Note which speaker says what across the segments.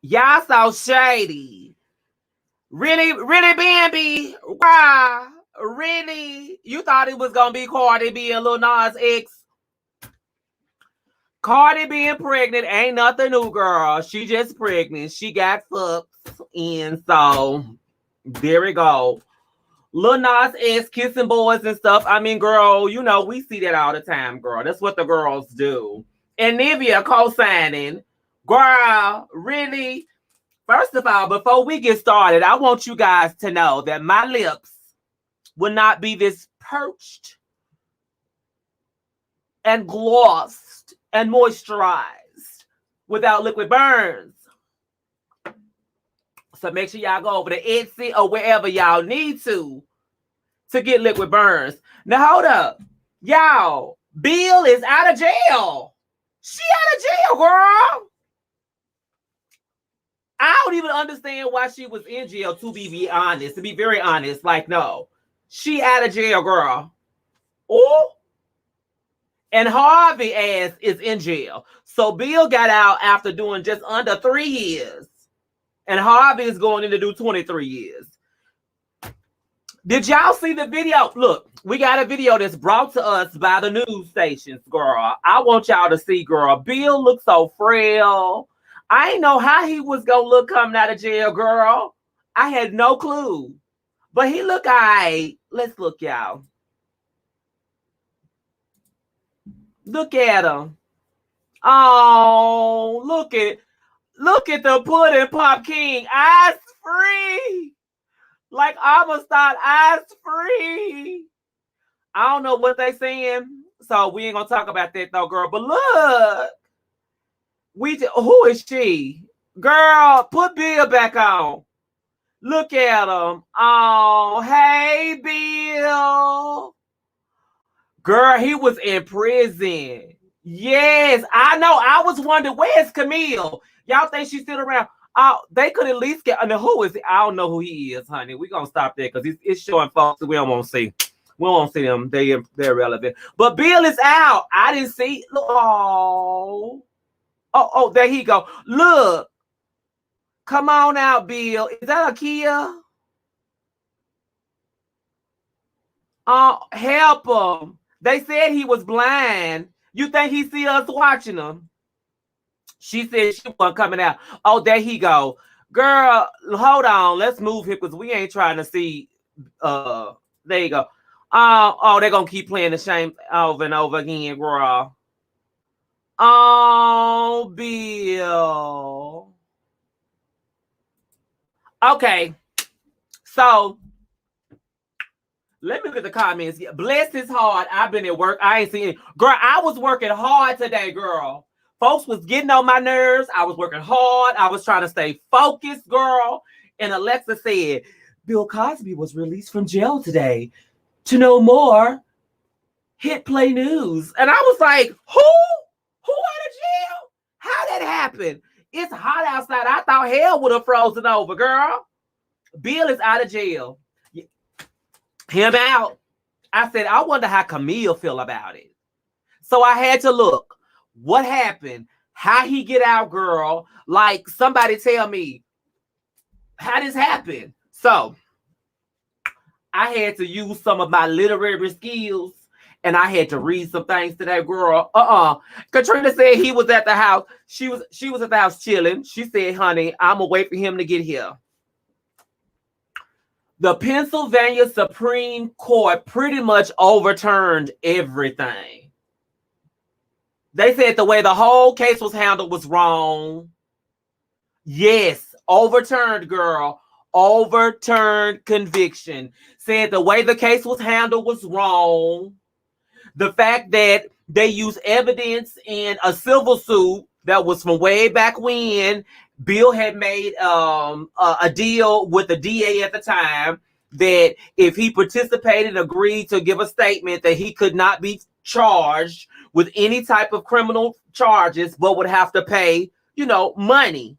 Speaker 1: Y'all so shady. Really, really, Bambi? Wow. Really? You thought it was going to be Cardi B and Lil Nas X? Cardi being pregnant ain't nothing new, girl. She just pregnant. She got fucked. And so, there we go. Lil Nas X kissing boys and stuff. I mean, girl, you know, we see that all the time, girl. That's what the girls do. And Nivea co-signing. Girl, really? First of all, before we get started, I want you guys to know that my lips will not be this perched and glossed and moisturized without liquid burns. So make sure y'all go over to Etsy or wherever y'all need to get liquid burns. Now, hold up. Y'all, Bill is out of jail. She out of jail, girl. I don't even understand why she was in jail, to be honest. To be very honest. Like, no. She out of jail, girl. Oh. And Harvey ass is in jail. So Bill got out after doing just under 3 years. And Harvey is going in to do 23 years. Did y'all see the video? Look, we got a video that's brought to us by the news stations, girl. I want y'all to see, girl. Bill looks so frail. I ain't know how he was going to look coming out of jail, girl. I had no clue. But he look all right. Let's look, y'all. Look at him. Oh, look at the pudding pop king. Eyes free. Like I'ma start eyes free. I don't know what they saying. So we ain't gonna talk about that though, girl. But look. Who is she? Girl, put Bill back on. Look at him. Oh, hey, Bill. Girl, he was in prison. Yes, I know. I was wondering, where's Camille? Y'all think she's still around? They could at least get. I mean, who is he? I don't know who he is, honey. We're going to stop there because it's showing folks that we don't want to see. We don't want to see them. They're irrelevant. But Bill is out. I didn't see. Oh, there he go. Look. Come on out, Bill. Is that a Kia? Help him. They said he was blind. You think he see us watching him? She said she wasn't coming out. Oh, there he go. Girl, hold on. Let's move here because we ain't trying to see. There you go. They're going to keep playing the same over and over again, girl. Oh, Bill. Okay. So, let me look at the comments. Bless his heart. I've been at work. I ain't seen it. Girl, I was working hard today, girl. Folks was getting on my nerves. I was working hard. I was trying to stay focused, girl. And Alexa said, Bill Cosby was released from jail today. To know more, hit play news. And I was like, who? Who out of jail? How that happened? It's hot outside. I thought hell would have frozen over, girl. Bill is out of jail. Him out. I said, I wonder how Camille feel about it. So I had to look. What happened? How he get out, girl? Like, somebody tell me how this happened. So I had to use some of my literary skills and I had to read some things to that girl. Katrina said he was at the house. She was at the house chilling. She said, honey, I'm gonna wait for him to get here. The Pennsylvania Supreme Court pretty much overturned everything. They said the way the whole case was handled was wrong. Yes, overturned, girl. Overturned conviction. Said the way the case was handled was wrong. The fact that they used evidence in a civil suit that was from way back when. Bill had made a deal with the DA at the time that if he participated, agreed to give a statement that he could not be charged with any type of criminal charges, but would have to pay, money.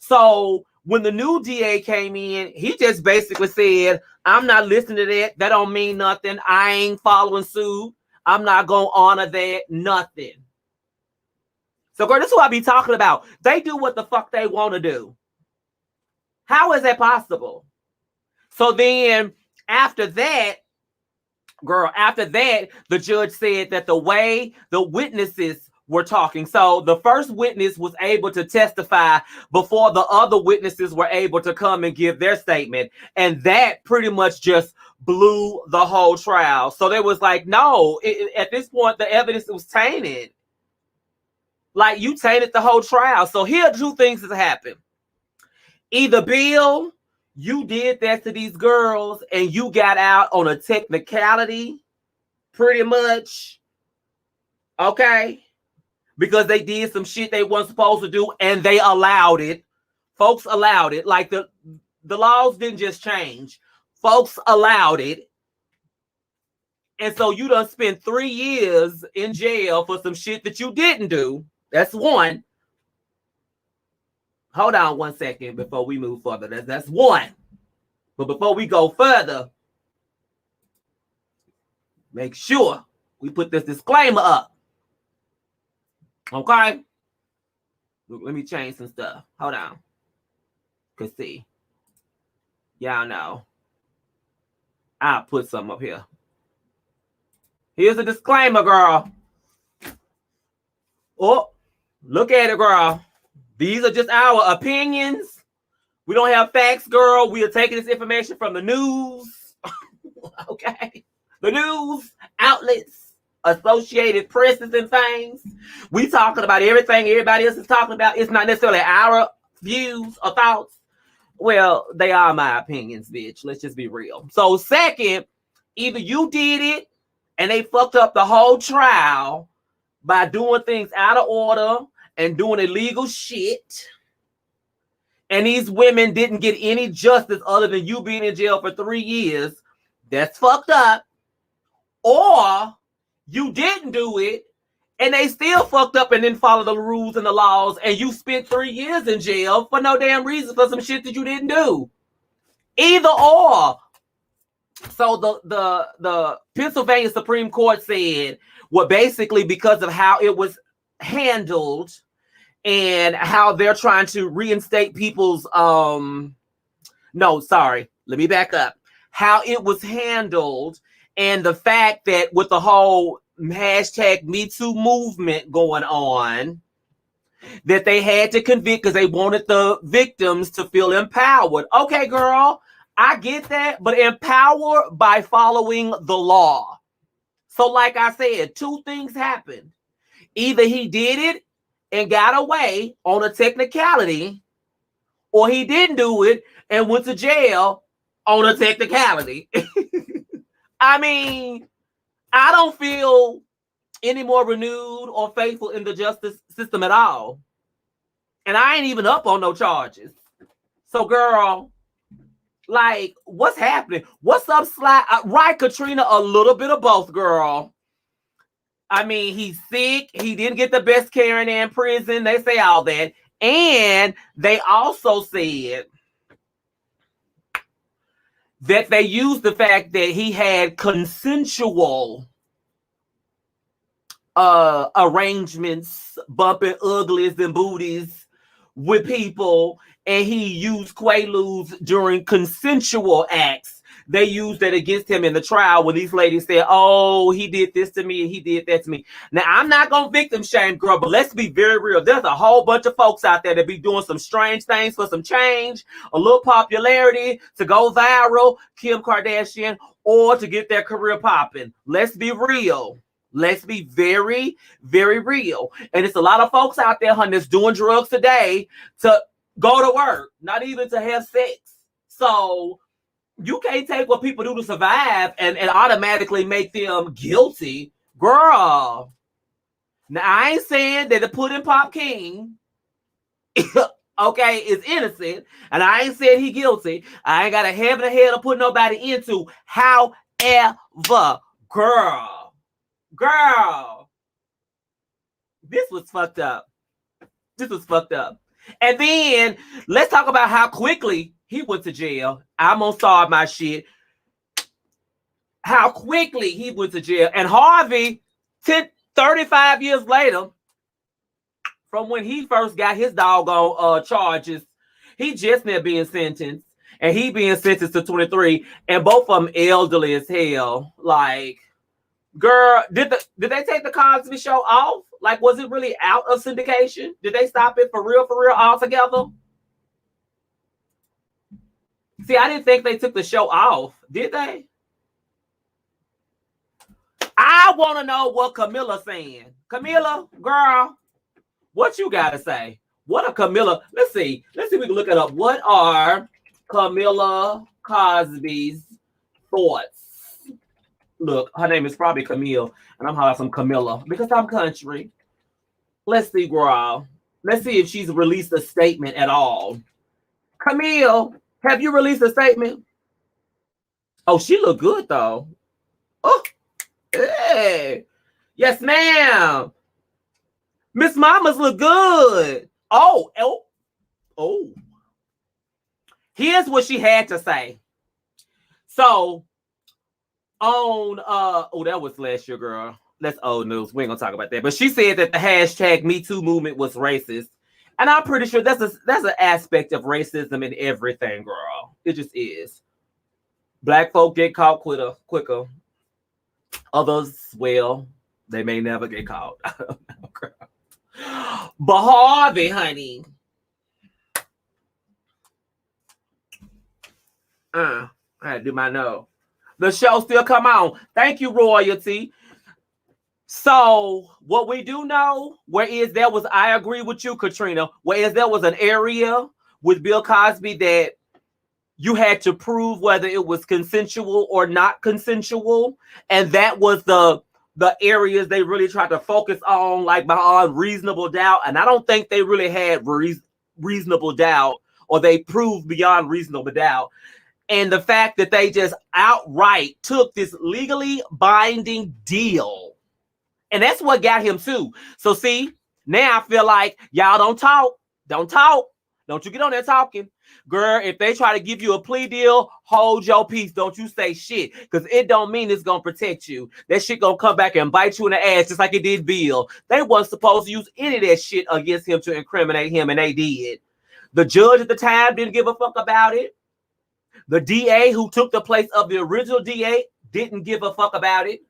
Speaker 1: So when the new DA came in, he just basically said, I'm not listening to that. That don't mean nothing. I ain't following suit. I'm not going to honor that. Nothing. So, girl, this is what I be talking about. They do what the fuck they want to do. How is that possible? So then after that, girl, after that, the judge said that the way the witnesses were talking, so the first witness was able to testify before the other witnesses were able to come and give their statement. And that pretty much just blew the whole trial. So they was like, no, at this point, the evidence was tainted. Like, you tainted the whole trial. So here are two things that happened. Either, Bill, you did that to these girls and you got out on a technicality, pretty much, okay? Because they did some shit they weren't supposed to do and they allowed it. Folks allowed it. Like, the laws didn't just change. Folks allowed it. And so you done spent 3 years in jail for some shit that you didn't do. That's one. Hold on 1 second before we move further. That's one. But before we go further, make sure we put this disclaimer up. Okay? Let me change some stuff. Hold on. Cause see, y'all know. I'll put some up here. Here's a disclaimer, girl. Oh, look at it, girl. These are just our opinions. We don't have facts, girl. We are taking this information from the news. Okay? The news outlets, Associated Presses and things. We talking about everything everybody else is talking about. It's not necessarily our views or thoughts. Well, they are my opinions, bitch. Let's just be real. So second, either you did it and they fucked up the whole trial by doing things out of order and doing illegal shit, and these women didn't get any justice other than you being in jail for 3 years. That's fucked up. Or you didn't do it and they still fucked up and didn't follow the rules and the laws, and you spent 3 years in jail for no damn reason for some shit that you didn't do. Either or. So the Pennsylvania Supreme Court said, well, basically because of how it was handled and how they're trying to reinstate people's no, sorry, let me back up. How it was handled and the fact that with the whole hashtag Me Too movement going on, that they had to convict because they wanted the victims to feel empowered. Okay, girl, I get that, but empower by following the law. So like I said, two things happened. Either he did it and got away on a technicality, or he didn't do it and went to jail on a technicality. I mean, I don't feel any more renewed or faithful in the justice system at all. And I ain't even up on no charges. So, girl, like, what's happening? What's up, Sly? Right, Katrina, a little bit of both, girl. I mean, he's sick. He didn't get the best care in prison. They say all that. And they also said that they used the fact that he had consensual arrangements, bumping uglies and booties with people, and he used quaaludes during consensual acts. They used that against him in the trial when these ladies said, oh, he did this to me and he did that to me. Now, I'm not going to victim shame, girl, but let's be very real. There's a whole bunch of folks out there that be doing some strange things for some change, a little popularity, to go viral, Kim Kardashian, or to get their career popping. Let's be real. Let's be very, very real. And it's a lot of folks out there, honey, that's doing drugs today to go to work, not even to have sex. So you can't take what people do to survive and automatically make them guilty. Girl. Now, I ain't saying that the Pudding Pop King, okay, is innocent. And I ain't saying he guilty. I ain't got a head and a head to put nobody into. However, girl, this was fucked up. This was fucked up. And then let's talk about how quickly he went to jail. I'm gonna start my shit. How quickly he went to jail. And Harvey, 35 years later, from when he first got his doggone charges, He just now being sentenced, and he being sentenced to 23, and both of them elderly as hell. Like, girl, did they take the Cosby Show off? Like, was it really out of syndication? Did they stop it for real altogether? See, I didn't think they took the show off. Did they? I want to know what Camilla's saying. Camilla, girl, what you got to say? What are Camilla? Let's see. Let's see if we can look it up. What are Camilla Cosby's thoughts? Look, her name is probably Camille, and I'm having some Camilla because I'm country. Let's see, girl. Let's see if she's released a statement at all. Camille, have you released a statement? Oh, she look good though. Oh, hey. Yes, ma'am. Miss Mamas look good. Oh. Here's what she had to say. So on that was last year, girl. That's old news. We ain't gonna talk about that. But she said that the hashtag Me Too movement was racist. And I'm pretty sure that's an aspect of racism in everything, girl. It just is. Black folk get caught quicker. Others, well, they may never get caught. I don't know, girl. But Harvey, honey. I had to do my nose. The show still come on. Thank you, Royalty. So what we do know, I agree with you, Katrina, whereas there was an area with Bill Cosby that you had to prove whether it was consensual or not consensual. And that was the areas they really tried to focus on, like beyond reasonable doubt. And I don't think they really had reasonable doubt, or they proved beyond reasonable doubt. And the fact that they just outright took this legally binding deal. And that's what got him too. So see, now I feel like y'all don't talk. Don't you get on there talking. Girl, if they try to give you a plea deal, hold your peace. Don't you say shit. Because it don't mean it's going to protect you. That shit going to come back and bite you in the ass just like it did Bill. They wasn't supposed to use any of that shit against him to incriminate him, and they did. The judge at the time didn't give a fuck about it. The DA who took the place of the original DA didn't give a fuck about it.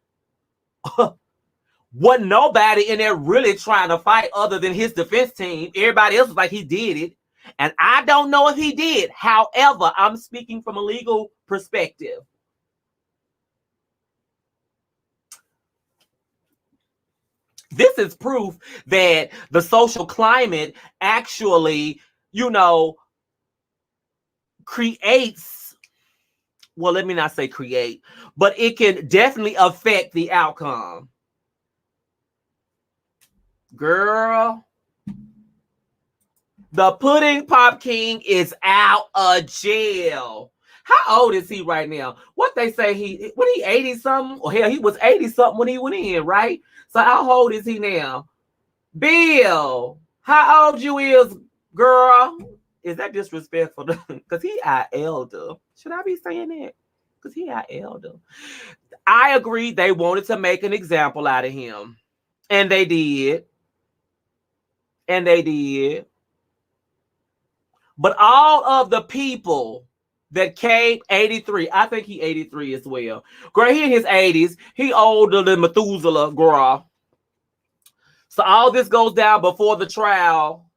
Speaker 1: Wasn't nobody in there really trying to fight other than his defense team. Everybody else was like he did it. And I don't know if he did. However, I'm speaking from a legal perspective. This is proof that the social climate actually, creates, well, let me not say create, but it can definitely affect the outcome. Girl, the Pudding Pop King is out of jail. How old is he right now? What they say he 80 something? Or hell, he was 80 something when he went in, right? So how old is he now? Bill, how old you is, girl? Is that disrespectful? Because he our elder. Should I be saying that? Because he our elder. I agree they wanted to make an example out of him. And they did. But all of the people that came 83, I think he 83 as well. Girl, he in his 80s. He older than Methuselah, girl. So all this goes down before the trial.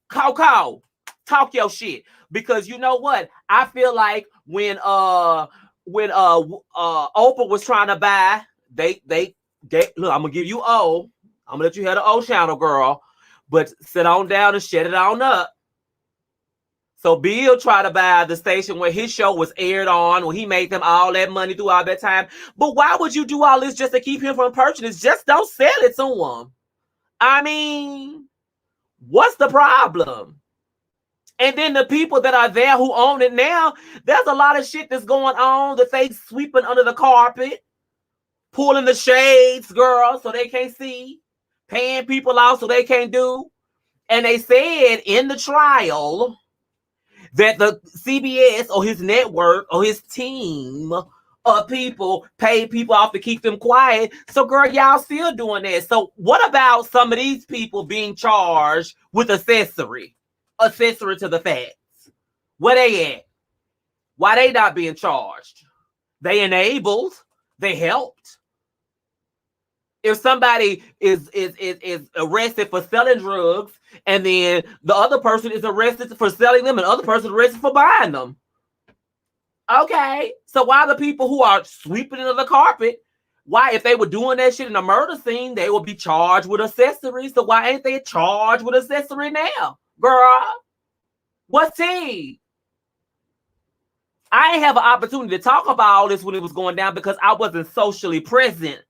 Speaker 1: Coco, talk your shit. Because you know what? I feel like when Oprah was trying to buy, they look, I'm gonna give you O. I'm gonna let you have the O channel, girl. But sit on down and shut it on up. So Bill tried to buy the station where his show was aired on, where he made them all that money through all that time. But why would you do all this just to keep him from purchasing it? Just don't sell it to him. I mean, what's the problem? And then the people that are there who own it now, there's a lot of shit that's going on that they sweeping under the carpet, pulling the shades, girl, so they can't see, paying people out so they can't do. And they said in the trial that the CBS or his network or his team of people, paid people off to keep them quiet. So, girl, y'all still doing that. So, what about some of these people being charged with accessory to the facts? Where they at? Why they not being charged? They enabled. They helped. If somebody is arrested for selling drugs, and then the other person is arrested for selling them, and the other person arrested for buying them. Okay, so why the people who are sweeping under the carpet, why, if they were doing that shit in a murder scene, they would be charged with accessory? So why ain't they charged with accessory now, girl? What's tea? I ain't have an opportunity to talk about all this when it was going down because I wasn't socially present.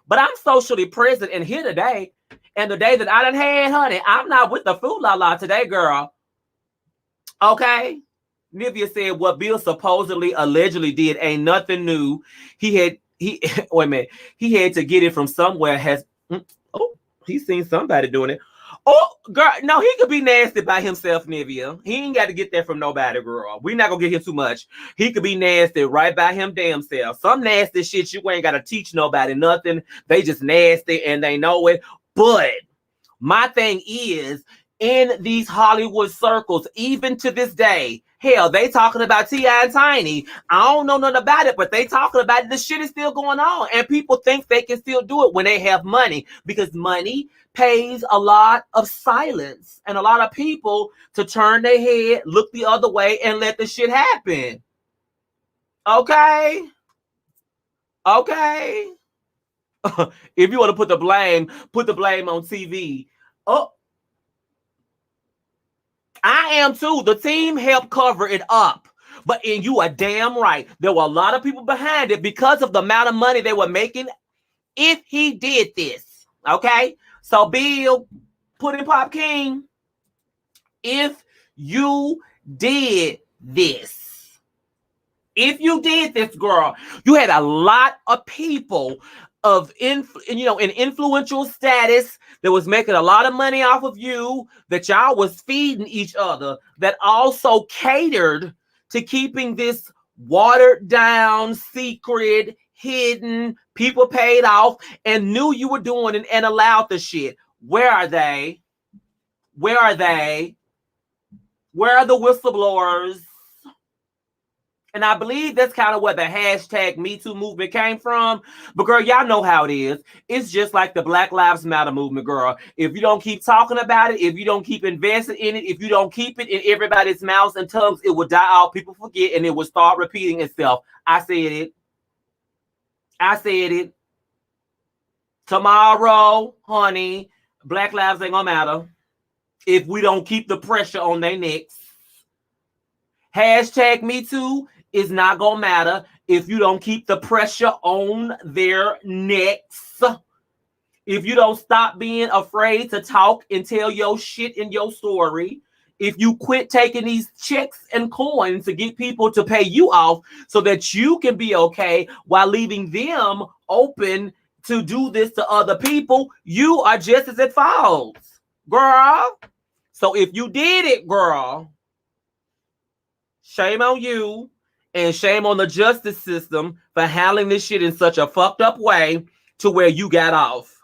Speaker 1: But I'm socially present and here today. And the day that I done had, honey, I'm not with the food la la today, girl. Okay? Nivea said what Bill supposedly allegedly did ain't nothing new. He wait a minute. He had to get it from somewhere. He's seen somebody doing it. Oh, girl, no, he could be nasty by himself, Nivea. He ain't got to get that from nobody, girl. We not gonna get him too much. He could be nasty right by him damn self. Some nasty shit you ain't got to teach nobody nothing. They just nasty and they know it. But my thing is, in these Hollywood circles, even to this day, hell, they talking about T.I. and Tiny. I don't know nothing about it, but they talking about it. The shit is still going on. And people think they can still do it when they have money, because money pays a lot of silence and a lot of people to turn their head, look the other way, and let the shit happen. Okay? Okay? If you want to put the blame on TV. Oh, I am too. The team helped cover it up. But you are damn right. There were a lot of people behind it because of the amount of money they were making if he did this. Okay? So, Bill, put in Pop King. If you did this, girl, you had a lot of people of in influential status that was making a lot of money off of you, that y'all was feeding each other, that also catered to keeping this watered down, secret, hidden, people paid off and knew you were doing it and allowed the shit. Where are they? Where are they? Where are the whistleblowers? And I believe that's kind of where the hashtag Me Too movement came from. But girl, y'all know how it is. It's just like the Black Lives Matter movement, girl. If you don't keep talking about it, if you don't keep investing in it, if you don't keep it in everybody's mouths and tongues, it will die out. People forget and it will start repeating itself. I said it. I said it. Tomorrow, honey, Black lives ain't gonna matter if we don't keep the pressure on their necks. Hashtag Me Too is not gonna matter if you don't keep the pressure on their necks. If you don't stop being afraid to talk and tell your shit in your story. If you quit taking these checks and coins to get people to pay you off so that you can be okay while leaving them open to do this to other people, you are just as at fault, girl. So if you did it, girl, shame on you and shame on the justice system for handling this shit in such a fucked up way to where you got off.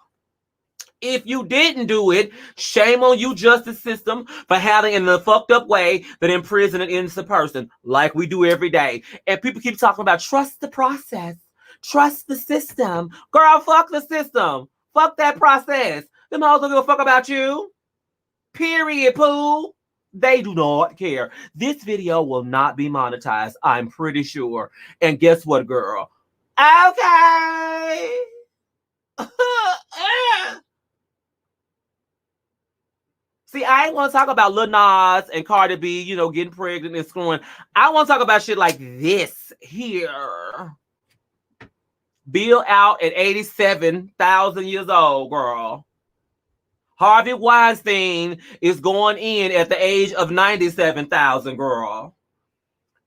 Speaker 1: If you didn't do it, shame on you, justice system, for handling it in a fucked up way that imprison an innocent person, like we do every day. And people keep talking about trust the process, trust the system. Girl, fuck the system. Fuck that process. Them hoes don't give a fuck about you. Period, poo. They do not care. This video will not be monetized, I'm pretty sure. And guess what, girl? Okay. See, I ain't want to talk about Lil Nas and Cardi B, getting pregnant and screwing. I want to talk about shit like this here. Bill out at 87,000 years old, girl. Harvey Weinstein is going in at the age of 97,000, girl.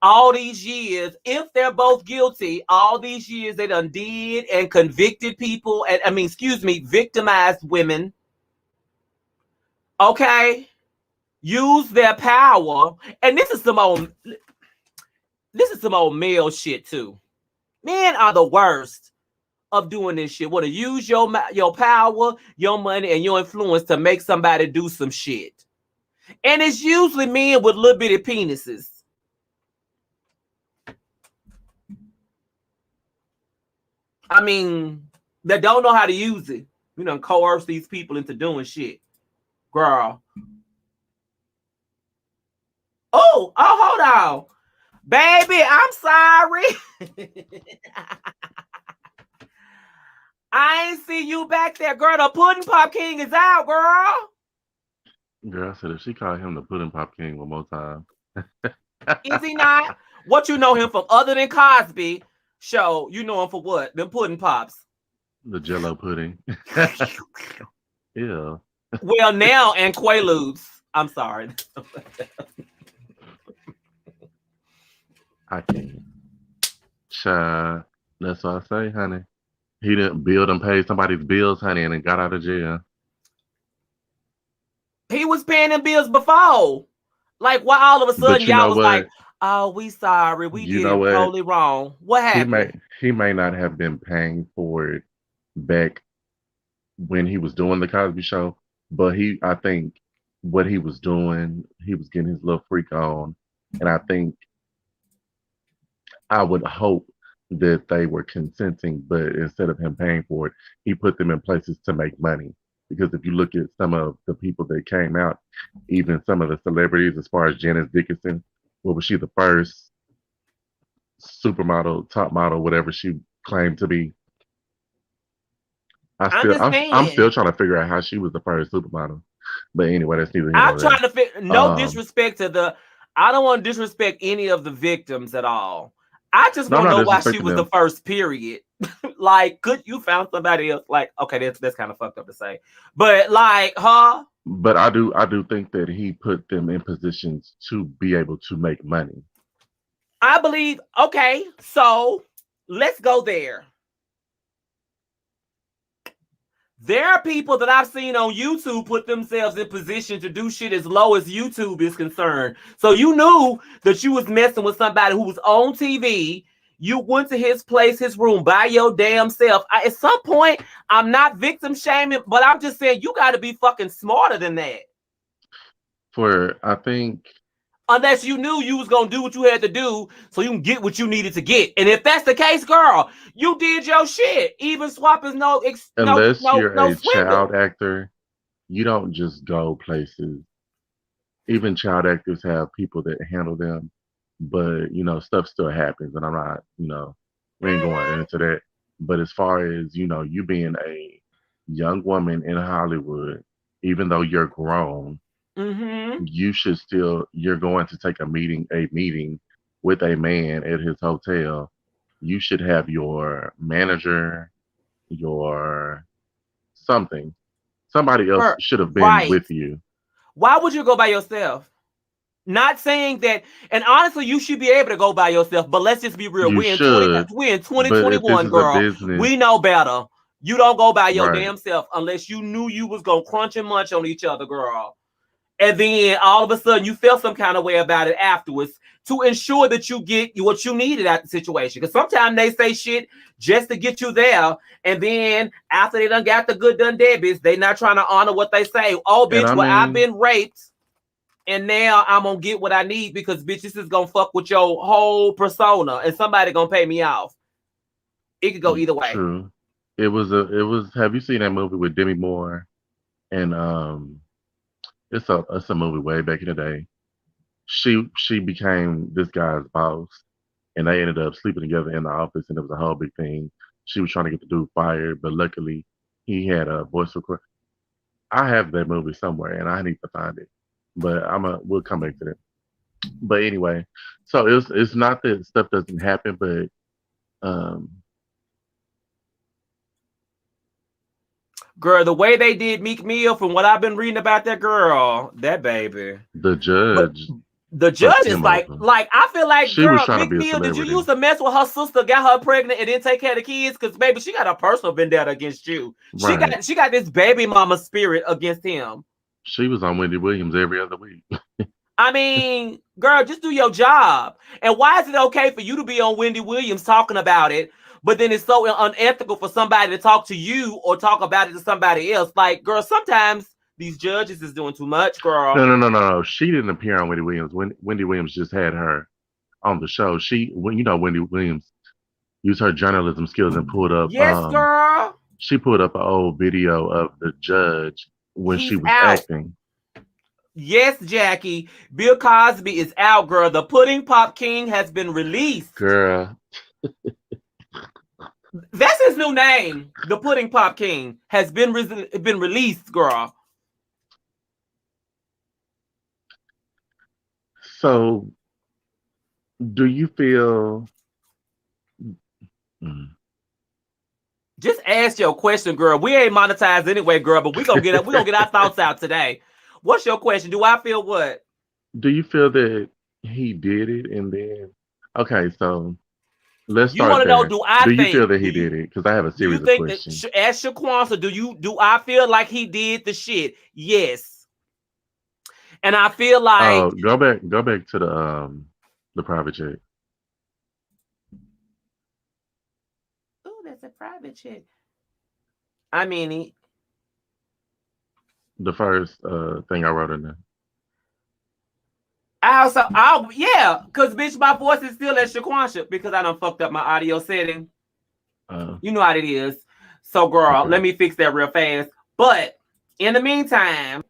Speaker 1: All these years, if they're both guilty, all these years they done did and convicted people, victimized women. Okay? Use their power. And this is some old male shit too. Men are the worst of doing this shit. Want to use your power, your money, and your influence to make somebody do some shit. And it's usually men with little bitty penises. I mean, that don't know how to use it. You know, coerce these people into doing shit. Girl. Oh, hold on. Baby, I'm sorry. I ain't see you back there, girl. The Pudding Pop King is out, girl.
Speaker 2: Girl, I said if she called him the Pudding Pop King one more time.
Speaker 1: Is he not? What you know him from other than Cosby show? You know him for what? Them pudding pops.
Speaker 2: The Jello pudding. Yeah.
Speaker 1: Well, now and Quaaludes. I'm sorry.
Speaker 2: I can't. Child, that's what I say, honey. He didn't build and pay somebody's bills, honey, and then got out of jail.
Speaker 1: He was paying them bills before. Like, why all of a sudden
Speaker 2: But you
Speaker 1: y'all
Speaker 2: know
Speaker 1: was like,
Speaker 2: what?
Speaker 1: oh, we sorry. We
Speaker 2: You
Speaker 1: did
Speaker 2: know
Speaker 1: it
Speaker 2: what?
Speaker 1: totally wrong. What
Speaker 2: He may
Speaker 1: happened?
Speaker 2: he may not have been paying for it back when he was doing the Cosby Show, but I think what he was doing, he was getting his little freak on, and I think I would hope that they were consenting, but instead of him paying for it, he put them in places to make money. Because if you look at some of the people that came out, even some of the celebrities, as far as Janice Dickinson, what was she the first supermodel, top model, whatever she claimed to be?
Speaker 1: I'm just
Speaker 2: I'm
Speaker 1: saying.
Speaker 2: still trying to figure out how she was the first supermodel. But anyway, that's neither here
Speaker 1: I'm
Speaker 2: nor
Speaker 1: trying
Speaker 2: there.
Speaker 1: to fit no
Speaker 2: Um,
Speaker 1: disrespect to the I don't want to disrespect any of the victims at all. I just
Speaker 2: no, I'm
Speaker 1: want to
Speaker 2: not
Speaker 1: know why she
Speaker 2: disrespecting
Speaker 1: was the
Speaker 2: them,
Speaker 1: first period. Like, could you found somebody else? Like, okay, that's kind of fucked up to say. But like, huh?
Speaker 2: but I do think that he put them in positions to be able to make money.
Speaker 1: I believe, okay, so let's go there. There are people that I've seen on YouTube put themselves in position to do shit as low as YouTube is concerned. So you knew that you was messing with somebody who was on TV. You went to his place, his room by your damn self. At some point, I'm not victim shaming, but I'm just saying you got to be fucking smarter than that.
Speaker 2: For I think
Speaker 1: Unless you knew you was gonna do what you had to do so you can get what you needed to get. And if that's the case, girl, you did your shit. Even swap is
Speaker 2: unless you're
Speaker 1: no
Speaker 2: a
Speaker 1: swindle.
Speaker 2: child actor, you don't just go places. Even child actors have people that handle them, but stuff still happens, and I'm not, we ain't going
Speaker 1: Mm-hmm.
Speaker 2: into that. But as far as you being a young woman in Hollywood, even though you're grown,
Speaker 1: Mm-hmm.
Speaker 2: you're going to take a meeting with a man at his hotel. You should have your manager, your something. Somebody else should have been
Speaker 1: Right.
Speaker 2: with you.
Speaker 1: Why would you go by yourself? Not saying that, and honestly, you should be able to go by yourself. But let's just be real.
Speaker 2: You
Speaker 1: We in 20,
Speaker 2: should,
Speaker 1: we in
Speaker 2: but if this
Speaker 1: 2021,
Speaker 2: is a
Speaker 1: girl.
Speaker 2: business,
Speaker 1: We know better. You don't go by your
Speaker 2: right?
Speaker 1: damn self unless you knew you was gonna crunch and munch on each other, girl. And then all of a sudden you felt some kind of way about it afterwards to ensure that you get what you needed out the situation. Because sometimes they say shit just to get you there, and then after they done got the good done deadbeats, they not trying to honor what they say. Oh,
Speaker 2: And
Speaker 1: bitch,
Speaker 2: I
Speaker 1: well, I've
Speaker 2: mean,
Speaker 1: been raped, and now I'm gonna get what I need because bitch, this is gonna fuck with your whole persona, and somebody gonna pay me off. It could go either way.
Speaker 2: true. It was. Have you seen that movie with Demi Moore? And it's a movie way back in the day. She became this guy's boss, and they ended up sleeping together in the office, and it was a whole big thing. She was trying to get the dude fired, but luckily he had a voice record. I have that movie somewhere, and I need to find it. But we'll come back to that. But anyway, so it's not that stuff doesn't happen, but um,
Speaker 1: Girl, the way they did Meek Mill, from what I've been reading about that girl, that baby.
Speaker 2: the
Speaker 1: But
Speaker 2: judge
Speaker 1: the judge
Speaker 2: fucked
Speaker 1: is
Speaker 2: him
Speaker 1: like,
Speaker 2: over.
Speaker 1: I feel like,
Speaker 2: She was
Speaker 1: girl,
Speaker 2: trying to
Speaker 1: Meek
Speaker 2: be a
Speaker 1: Mill, did you
Speaker 2: celebrity,
Speaker 1: used to mess with her sister, got her pregnant, and then take care of the kids? Because baby, she got a personal vendetta against you.
Speaker 2: right?
Speaker 1: She got this baby mama spirit against him.
Speaker 2: She was on Wendy Williams every other week.
Speaker 1: I mean, girl, just do your job. And why is it okay for you to be on Wendy Williams talking about it, but then it's so unethical for somebody to talk to you or talk about it to somebody else? Like, girl, sometimes these judges is doing too much, girl.
Speaker 2: No. She didn't appear on Wendy Williams. Wendy Williams just had her on the show. Wendy Williams used her journalism skills and pulled up.
Speaker 1: Yes, girl.
Speaker 2: She pulled up an old video of the judge when she
Speaker 1: He's
Speaker 2: was
Speaker 1: out.
Speaker 2: acting.
Speaker 1: Yes, Jackie. Bill Cosby is out, girl. The Pudding Pop King has been released.
Speaker 2: Girl.
Speaker 1: That's his new name. The Pudding Pop King has been released, girl.
Speaker 2: So, do you feel?
Speaker 1: Just ask your question, girl. We ain't monetized anyway, girl, but we're gonna get our thoughts out today. What's your question? Do I feel what?
Speaker 2: Do you feel that he did it and then? Okay, so let's
Speaker 1: You
Speaker 2: start
Speaker 1: want to
Speaker 2: there.
Speaker 1: know? Do
Speaker 2: you feel that he did it? Because I have a
Speaker 1: Do you
Speaker 2: series of
Speaker 1: think
Speaker 2: questions.
Speaker 1: that? Ask Shaquanza. Do I feel like he did the shit? Yes. And I feel like
Speaker 2: Oh, go back to the private jet.
Speaker 1: oh, that's a private jet. I mean,
Speaker 2: The first thing I wrote in there.
Speaker 1: yeah, because bitch, my voice is still at Shaquanza because I done fucked up my audio setting. You know how it is. So, girl,
Speaker 2: Okay.
Speaker 1: let me fix that real fast. But in the meantime,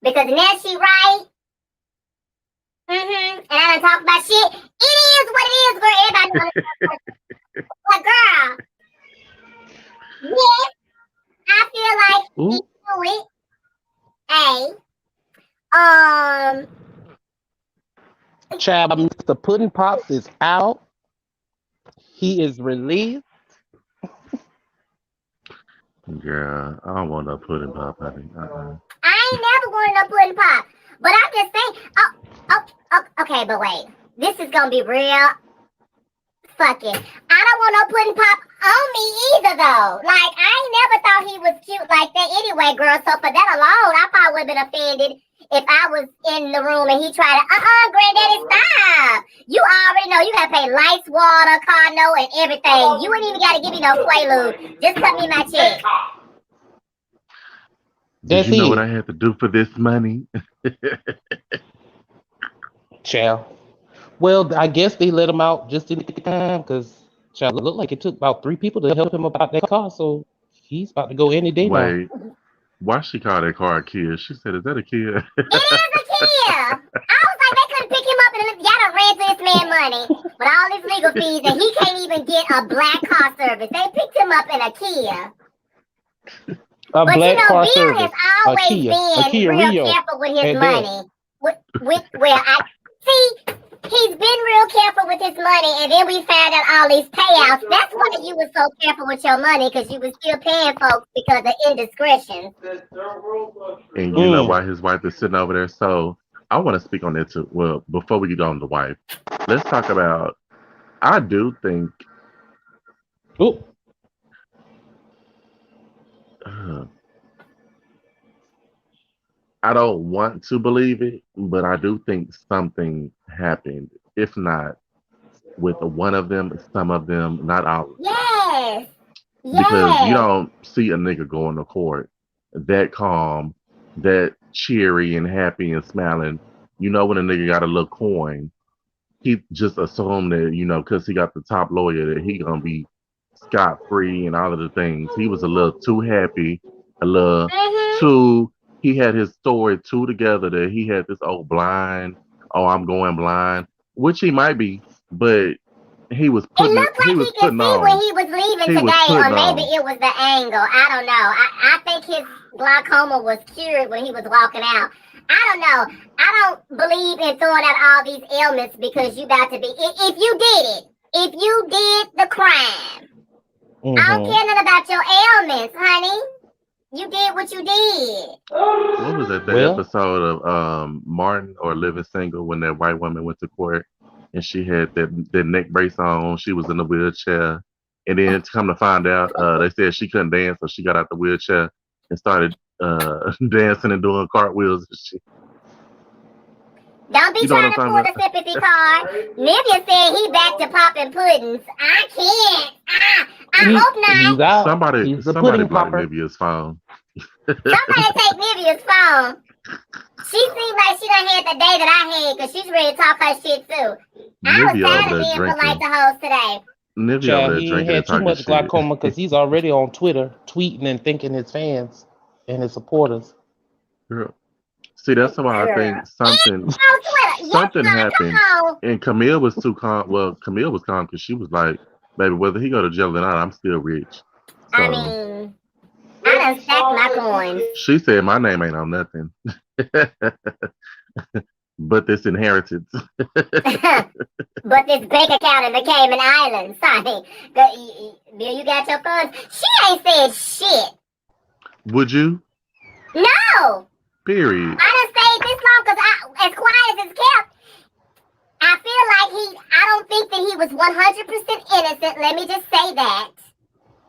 Speaker 3: because now she right. And I done talk about shit. It is what it is, girl. Everybody knows. But girl, yes, I feel like he knew it.
Speaker 4: Child, Mr. Pudding Pops is out. He is released.
Speaker 2: Girl, I don't want no pudding pop, honey.
Speaker 3: I ain't never going to pudding pop. But I'm just saying, okay, but wait. This is going to be real fucking. I don't want no pudding pop on me either, though. Like, I ain't never thought he was cute like that anyway, girl. So for that alone, I probably would have been offended if I was in the room and he tried to, granddaddy, stop. You already know you got to pay lights, water, car note, and everything. You ain't even got to give me no Quaalude. Just cut me my check.
Speaker 2: Did you know what I had to do for this money?
Speaker 4: Child. Well, I guess they let him out just in time because child, it looked like it took about 3 people to help him about that car, so he's about to go any day now.
Speaker 2: Wait, why she called that car a Kia? She said, "Is that a Kia?"
Speaker 3: It is a Kia. I was like, they couldn't pick him up and y'all done ran to this man money with all his legal fees, and he can't even get a black car service. They picked him up in a Kia.
Speaker 4: But black car
Speaker 3: Bill
Speaker 4: service,
Speaker 3: has always been real
Speaker 4: Rio,
Speaker 3: careful with his money. He's been real careful with his money, and then we found out all these payouts. That's why you were so careful with your money, because you was still paying folks because of indiscretion.
Speaker 2: And you know why his wife is sitting over there. So I want to speak on that too. Well, before we get on the wife, let's talk about. I do think. I don't want to believe it, but I do think something happened. If not with one of them, some of them, not all.
Speaker 3: Yes.
Speaker 2: Because you don't see a nigga going to court that calm, that cheery and happy and smiling. You know when a nigga got a little coin, he just assumed that, because he got the top lawyer, that he gonna be scot-free and all of the things. He was a little too happy, a little too. He had his story too together that he had this old blind. Oh, I'm going blind, which he might be, but he was putting.
Speaker 3: It looked like he could see when he was leaving today, or maybe it was the angle. I don't know. I think his glaucoma was cured when he was walking out. I don't know. I don't believe in throwing out all these ailments because you about to be. If you did it, if you did the crime, I don't care nothing about your ailments, honey. You did what you did.
Speaker 2: What was that? The episode of Martin or Living Single when that white woman went to court and she had that neck brace on. She was in a wheelchair, and then to come to find out, they said she couldn't dance, so she got out the wheelchair and started dancing and doing cartwheels and shit.
Speaker 3: Don't be
Speaker 2: You know what
Speaker 3: trying
Speaker 2: I'm
Speaker 3: to
Speaker 2: talking
Speaker 3: pull the sympathy card. Nivea said he back to popping puddings. I can't. I hope
Speaker 4: He's
Speaker 3: not.
Speaker 4: out.
Speaker 2: Somebody
Speaker 4: He's the
Speaker 2: somebody
Speaker 4: pudding
Speaker 2: blocked
Speaker 4: popper.
Speaker 2: Nivea's phone.
Speaker 3: Somebody take Nivea's phone. She seems like she done had the day that I had because she's ready to talk her shit too. I was
Speaker 2: Nivea
Speaker 3: tired
Speaker 2: over
Speaker 3: of
Speaker 2: there
Speaker 3: being polite
Speaker 2: drinking.
Speaker 3: to hoes today.
Speaker 2: Nivea
Speaker 4: Child,
Speaker 2: over there
Speaker 4: he ain't
Speaker 2: drinking
Speaker 4: had
Speaker 2: and
Speaker 4: too
Speaker 2: talking
Speaker 4: much
Speaker 2: shit.
Speaker 4: glaucoma because he's already on Twitter tweeting and thanking his fans and his supporters.
Speaker 2: Girl. See, that's why I
Speaker 3: Girl.
Speaker 2: think something
Speaker 3: On Twitter. Yes,
Speaker 2: something
Speaker 3: girl,
Speaker 2: happened.
Speaker 3: come on.
Speaker 2: And Camille was too calm. Well, Camille was calm because she was like, baby, whether he go to jail or not, I'm still rich.
Speaker 3: I
Speaker 2: So
Speaker 3: mean, I done stacked my coins.
Speaker 2: she said my name ain't on nothing. But this inheritance.
Speaker 3: But this bank account in the Cayman Islands, sorry. Bill, you got your funds? She ain't said shit.
Speaker 2: Would you?
Speaker 3: No.
Speaker 2: Period.
Speaker 3: I done stayed this long because as quiet as it's kept, I feel like I don't think that he was 100% innocent. Let me just say that.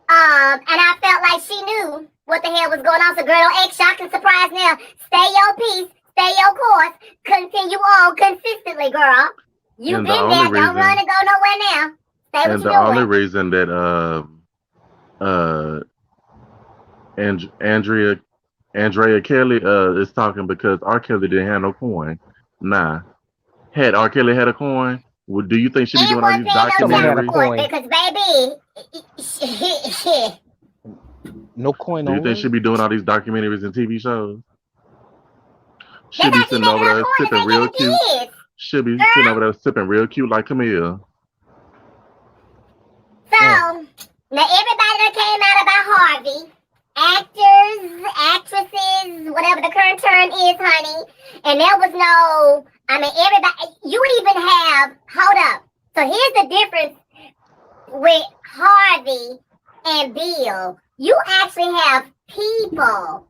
Speaker 3: And I felt like she knew what the hell was going on. So girl, don't act shocked and surprised now. Stay your peace. Stay your course. Continue on consistently, girl. You've
Speaker 2: And the
Speaker 3: been
Speaker 2: only
Speaker 3: there. Don't
Speaker 2: reason-
Speaker 3: run and go nowhere now. Stay what
Speaker 2: And
Speaker 3: you
Speaker 2: the only
Speaker 3: doing.
Speaker 2: reason that Andrea Kelly is talking because R. Kelly didn't have no coin. Nah. Had R. Kelly had a coin, do you think she'd be
Speaker 3: And
Speaker 2: doing all
Speaker 3: one
Speaker 2: these
Speaker 3: paying no
Speaker 4: Someone had a
Speaker 3: child
Speaker 2: documentaries?
Speaker 4: coin.
Speaker 3: because baby,
Speaker 4: No coin
Speaker 2: Do you
Speaker 4: on
Speaker 2: think
Speaker 4: her.
Speaker 2: she'd be doing all these documentaries and TV shows?
Speaker 3: they
Speaker 2: She'll be
Speaker 3: thought she
Speaker 2: sitting over
Speaker 3: making her
Speaker 2: there
Speaker 3: coin and
Speaker 2: sipping
Speaker 3: they
Speaker 2: real
Speaker 3: getting
Speaker 2: cute.
Speaker 3: kids.
Speaker 2: She'll be sitting over there sipping real cute like Camille.
Speaker 3: So now everybody that came out about Harvey, actors, actresses, whatever the current term is, honey, and there was no. I mean, everybody. You even have. Hold up. So here's the difference with Harvey and Bill. You actually have people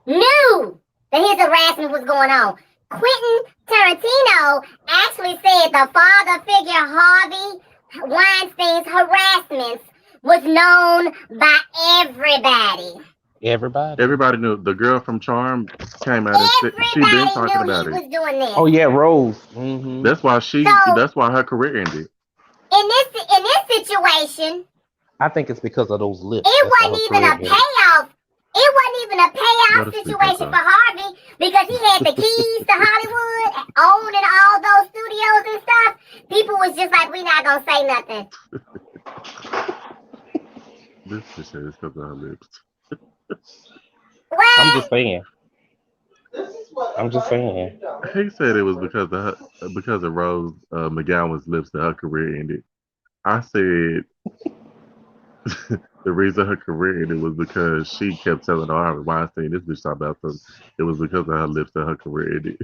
Speaker 3: knew that his harassment was going on. Quentin Tarantino actually said the father figure Harvey Weinstein's harassments was known by everybody.
Speaker 4: Everybody.
Speaker 2: Everybody knew the girl from Charm came out and said she been
Speaker 3: Everybody
Speaker 2: talking
Speaker 3: knew
Speaker 2: about
Speaker 3: he
Speaker 2: it.
Speaker 3: was doing this.
Speaker 4: Oh yeah, Rose. Mm-hmm.
Speaker 2: That's why
Speaker 3: So-
Speaker 2: that's why her career ended.
Speaker 3: In this situation,
Speaker 4: I think it's because of those lips.
Speaker 3: it
Speaker 4: That's why
Speaker 3: wasn't
Speaker 4: her
Speaker 3: even a
Speaker 4: career ended.
Speaker 3: payoff. It wasn't even a
Speaker 2: Let
Speaker 3: payoff
Speaker 2: us speak
Speaker 3: situation
Speaker 2: up,
Speaker 3: for Harvey because he had the keys to Hollywood, owning all those studios and stuff. People was just like, we not gonna say nothing.
Speaker 2: This just says because of her lips.
Speaker 3: Well,
Speaker 4: I'm just saying. I'm just saying.
Speaker 2: He said it was because of Rose McGowan's lips that her career ended. I said the reason her career ended was because she kept telling Harvey Weinstein this bitch talking about something. It was because of her lips that her career ended.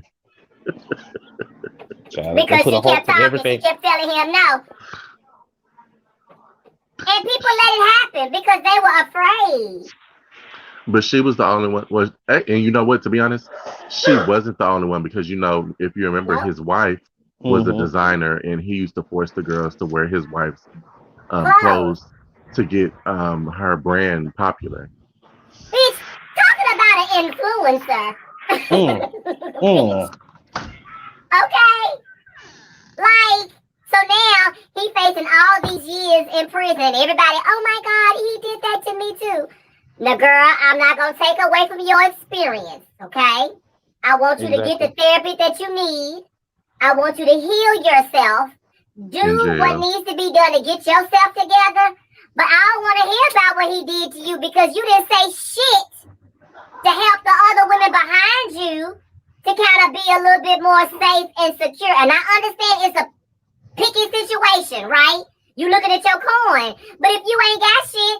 Speaker 4: Child, they
Speaker 3: because
Speaker 4: put
Speaker 3: she
Speaker 4: a halt
Speaker 3: kept
Speaker 4: to
Speaker 3: talking, she
Speaker 4: everything.
Speaker 3: kept telling him no. And people let it happen because they were afraid.
Speaker 2: But she was the only one. And you know what? To be honest, she wasn't the only one because if you remember, his wife was a
Speaker 4: Mhm.
Speaker 2: designer, and he used to force the girls to wear his wife's clothes to get her brand popular.
Speaker 3: Bitch, talking about an influencer. Okay? Like, so now he facing all these years in prison. Everybody, oh my God, he did that to me too. Now, girl, I'm not going to take away from your experience, okay? I want you to get the therapy that you need. I want you to heal yourself. Do what needs to be done to get yourself together. But I don't want to hear about what he did to you because you didn't say shit to help the other women behind you to kind of be a little bit more safe and secure. And I understand it's a picky situation, right? You looking at your coin. But if you ain't got shit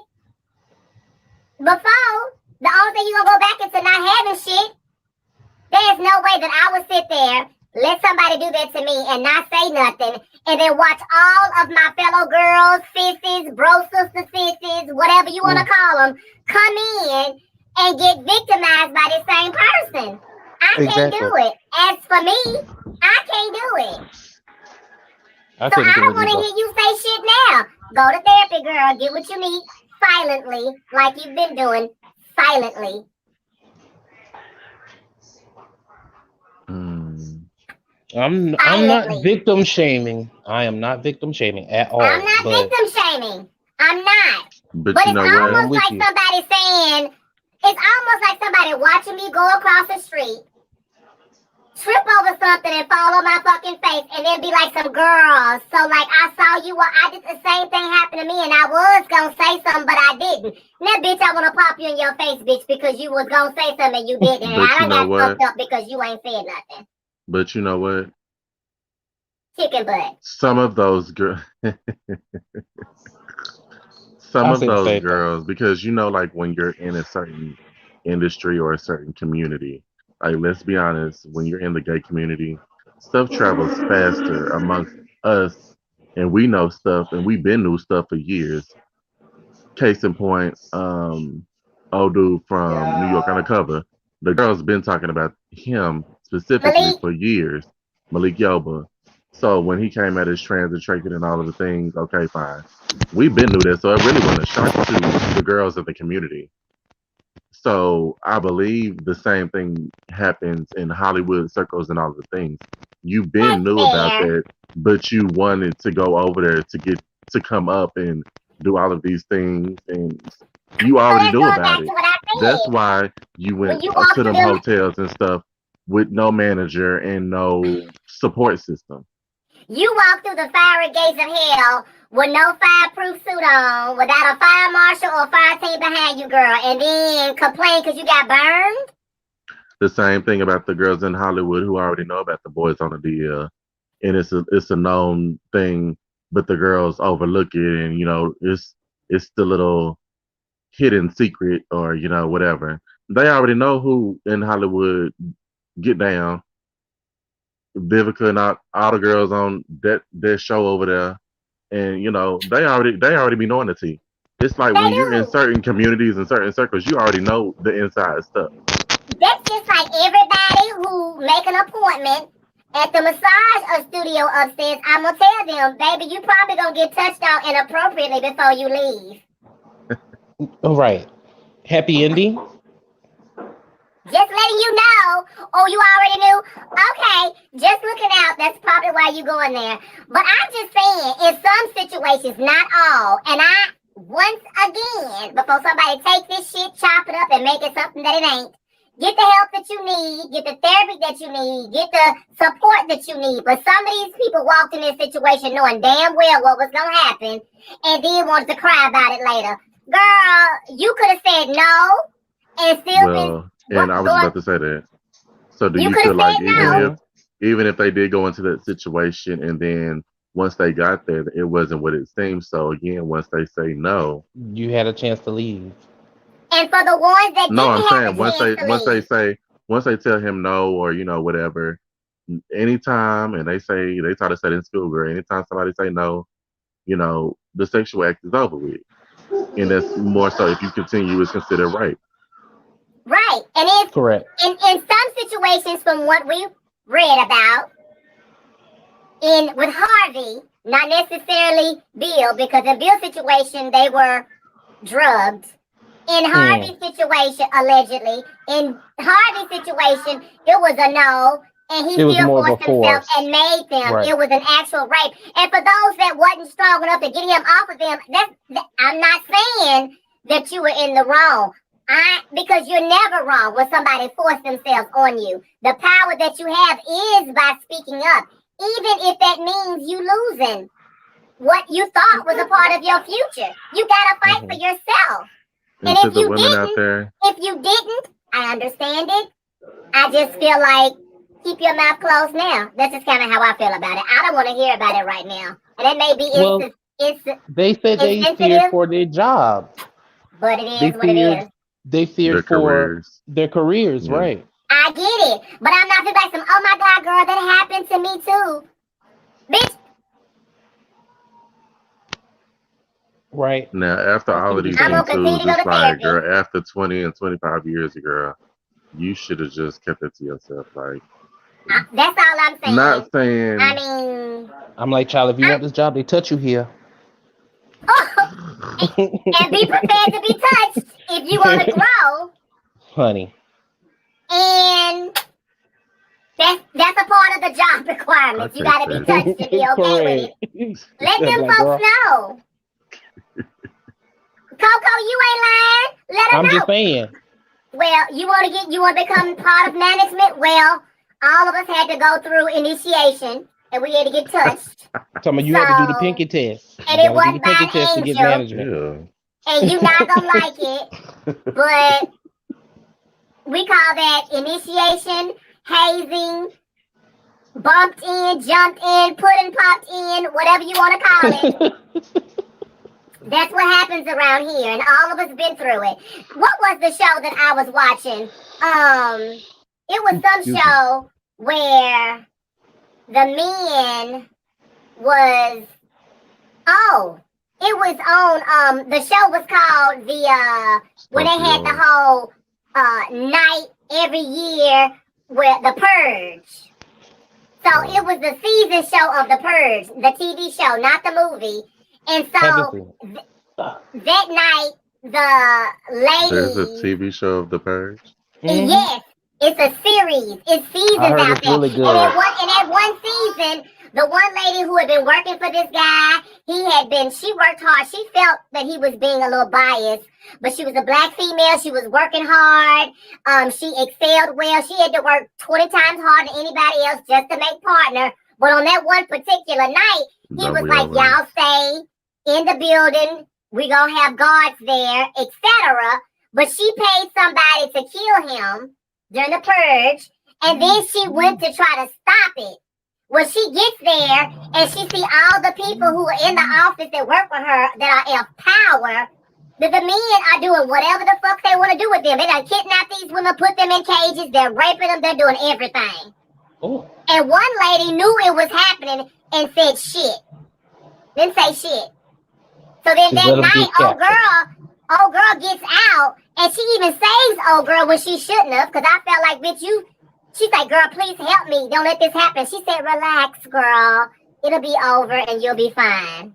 Speaker 3: before, the only thing you're going to go back into not having shit, there's no way that I would sit there, let somebody do that to me and not say nothing, and then watch all of my fellow girls, sissies, bro, sister, sissies, whatever you want to call them, come in and get victimized by the same person. I can't do it. As for me, I can't do it. So I don't want to hear you say shit now. Go to therapy, girl. Get what you need silently, like you've been doing silently.
Speaker 2: Mm.
Speaker 4: I'm not
Speaker 3: Silently.
Speaker 4: victim shaming. I am not victim shaming at all.
Speaker 3: I'm not
Speaker 4: but
Speaker 3: victim shaming. I'm not.
Speaker 2: But
Speaker 3: But
Speaker 2: you
Speaker 3: it's
Speaker 2: know
Speaker 4: I'm
Speaker 2: what?
Speaker 3: almost
Speaker 4: with
Speaker 3: like
Speaker 4: you.
Speaker 3: somebody saying, it's almost like somebody watching me go across the street, trip over something and fall on my fucking face, and then be like some girls. So like I saw you, I did the same thing happen to me, and I was gonna say something, but I didn't. Now, bitch, I wanna pop you in your face, bitch, because you was gonna say something and you didn't, and
Speaker 2: But
Speaker 3: I
Speaker 2: you
Speaker 3: done
Speaker 2: know
Speaker 3: got
Speaker 2: what?
Speaker 3: fucked up because you ain't said nothing.
Speaker 2: But you know what?
Speaker 3: Chicken butt.
Speaker 2: Some of those girls, some
Speaker 4: I
Speaker 2: of
Speaker 4: say the
Speaker 2: those
Speaker 4: same thing.
Speaker 2: girls, because you know, like when you're in a certain industry or a certain community, like let's be honest, when you're in the gay community, stuff travels faster amongst us, and we know stuff, and we've been knew stuff for years. Case in point, old dude from New York Undercover. The girl's been talking about him specifically
Speaker 3: Malik,
Speaker 2: for years, Malik Yoba. So when he came at his trans and trachea and all of the things, okay, fine. We've been knew that, so it really wasn't a shock to the girls in the community. So I believe the same thing happens in Hollywood circles and all of the things. You've been
Speaker 3: that's
Speaker 2: knew about
Speaker 3: fair.
Speaker 2: that, but you wanted to go over there to get to come up and do all of these things, and you
Speaker 3: So
Speaker 2: already
Speaker 3: that's
Speaker 2: knew
Speaker 3: going
Speaker 2: about
Speaker 3: back to
Speaker 2: it.
Speaker 3: what I
Speaker 2: That's
Speaker 3: said.
Speaker 2: why you
Speaker 3: When
Speaker 2: went
Speaker 3: you walk
Speaker 2: to
Speaker 3: through
Speaker 2: them
Speaker 3: them,
Speaker 2: hotels and stuff with no manager and no support system.
Speaker 3: you walk through the fiery gates of hell with no fireproof suit on, without a fire marshal or fire team behind you, girl, and then complain because you got burned.
Speaker 2: The same thing about the girls in Hollywood who already know about the boys on the DL, and it's a known thing, but the girls overlook it, and it's the little hidden secret or whatever. They already know who in Hollywood get down. Vivica and all the girls on that show over there, and they already be knowing the tea. It's like
Speaker 3: They
Speaker 2: when you're in
Speaker 3: do.
Speaker 2: certain communities and certain circles, you already know the inside stuff.
Speaker 3: That's just like everybody who make an appointment at the massage studio upstairs. I'm gonna tell them, baby, you probably gonna get touched on inappropriately before you leave.
Speaker 4: All right. Happy ending.
Speaker 3: Just letting you know. Oh, you already knew? Okay, just looking out. That's probably why you going there. But I'm just saying, in some situations, not all. And once again, before somebody take this shit, chop it up, and make it something that it ain't, get the help that you need, get the therapy that you need, get the support that you need. But some of these people walked in this situation knowing damn well what was going to happen and then wanted to cry about it later. Girl, you could have said no and still been
Speaker 2: Well, and I was
Speaker 3: going.
Speaker 2: about to say that. So do
Speaker 3: You
Speaker 2: you
Speaker 3: could
Speaker 2: feel
Speaker 3: have
Speaker 2: like
Speaker 3: said no.
Speaker 4: Mhm.
Speaker 2: even if they did go into that situation and then once they got there, it wasn't what it seemed. So again, once they say no,
Speaker 4: You had a chance to leave.
Speaker 3: And for the ones that
Speaker 2: no, I'm
Speaker 3: didn't have
Speaker 2: saying
Speaker 3: a chance to leave,
Speaker 2: once they tell him no or whatever, anytime and they try to say it in school, girl, anytime somebody say no, the sexual act is over with, and that's more so if you continue, it's considered rape.
Speaker 3: right? And it's
Speaker 4: Correct.
Speaker 3: in some situations, from what we read about, in with Harvey, not necessarily Bill, because in Bill's situation they were drugged. In Harvey's situation, allegedly, in Harvey's situation, it was a no, and he
Speaker 4: It was
Speaker 3: still
Speaker 4: more of a
Speaker 3: forced himself
Speaker 4: force.
Speaker 3: and made them.
Speaker 4: Right.
Speaker 3: It was an actual rape. And for those that wasn't strong enough to get him off of them, I'm not saying that you were in the wrong. Because you're never wrong when somebody forced themselves on you. The power that you have is by speaking up, even if that means you losing what you thought was a part of your future. You gotta fight for
Speaker 4: Mhm.
Speaker 3: yourself.
Speaker 2: And
Speaker 3: And
Speaker 2: to the women out there,
Speaker 3: if you didn't, I understand it. I just feel like keep your mouth closed now. That's just kind of how I feel about it. I don't want to hear about it right now. And it may be
Speaker 4: Well, they said they feared
Speaker 3: insensitive,
Speaker 4: for their jobs.
Speaker 3: but it
Speaker 4: They
Speaker 3: is what it
Speaker 4: feared
Speaker 3: is.
Speaker 4: they
Speaker 2: their
Speaker 4: feared for
Speaker 2: careers,
Speaker 4: their careers,
Speaker 2: yeah.
Speaker 4: right?
Speaker 3: I get it. But I'm not feeling like some, oh my God, girl, that happened to me too. Bitch,
Speaker 4: Right.
Speaker 2: Now, after
Speaker 4: I see
Speaker 2: all of
Speaker 4: what you're
Speaker 2: these
Speaker 3: I'm
Speaker 2: Me
Speaker 3: going
Speaker 4: saying.
Speaker 3: to continue
Speaker 2: Too's,
Speaker 3: to go
Speaker 2: it's
Speaker 3: to
Speaker 2: like,
Speaker 3: therapy.
Speaker 2: girl, after 20 and 25 years, girl, you should have just kept it to yourself. Like,
Speaker 3: That's all I'm saying.
Speaker 2: not saying,
Speaker 3: I mean,
Speaker 4: I'm like, child, if you want this job, they touch you here.
Speaker 3: and be prepared to be touched if you want to grow.
Speaker 4: Honey.
Speaker 3: And That's a part of the job requirements. You gotta be touched to be okay with it. Let them folks know. Coco, you ain't lying. Let them know.
Speaker 4: I'm just saying.
Speaker 3: Well, you want to become part of management? Well, all of us had to go through initiation, and we had to get touched.
Speaker 4: You had to do the pinky test.
Speaker 3: And it wasn't by an angel.
Speaker 4: To get management.
Speaker 2: Yeah.
Speaker 3: And you're not gonna like it, but we call that initiation, hazing, bumped in, jumped in, pudding popped in, whatever you want to call it. That's what happens around here, and all of us been through it. What was the show that I was watching? It was some show where the men was it was on the show was called when they had the whole night every year with the Purge. So it was the season show of the Purge, the TV show, not the movie. And so that night, the ladies...
Speaker 2: There's a TV show of the Purge?
Speaker 3: Mm-hmm. Yes, it's a series. It's seasons out there.
Speaker 4: Really good.
Speaker 3: And in that one season, the one lady who had been working for this guy, she worked hard. She felt that he was being a little biased, but she was a black female. She was working hard. She excelled well. She had to work 20 times harder than anybody else just to make partner. But on that one particular night, he was like, y'all stay in the building. We gonna have guards there, etc. But she paid somebody to kill him during the Purge, and then she went to try to stop it. Well, she gets there, and she see all the people who are in the office that work for her that are of power, that the men are doing whatever the fuck they want to do with them. They done kidnap these women, put them in cages, they're raping them, they're doing everything. Oh. And one lady knew it was happening and said shit. Didn't say shit. So then that night, old girl gets out, and she even saves old girl when she shouldn't have, because I felt like, bitch, she's like, girl, please help me. Don't let this happen. She said, relax, girl. It'll be over, and you'll be fine.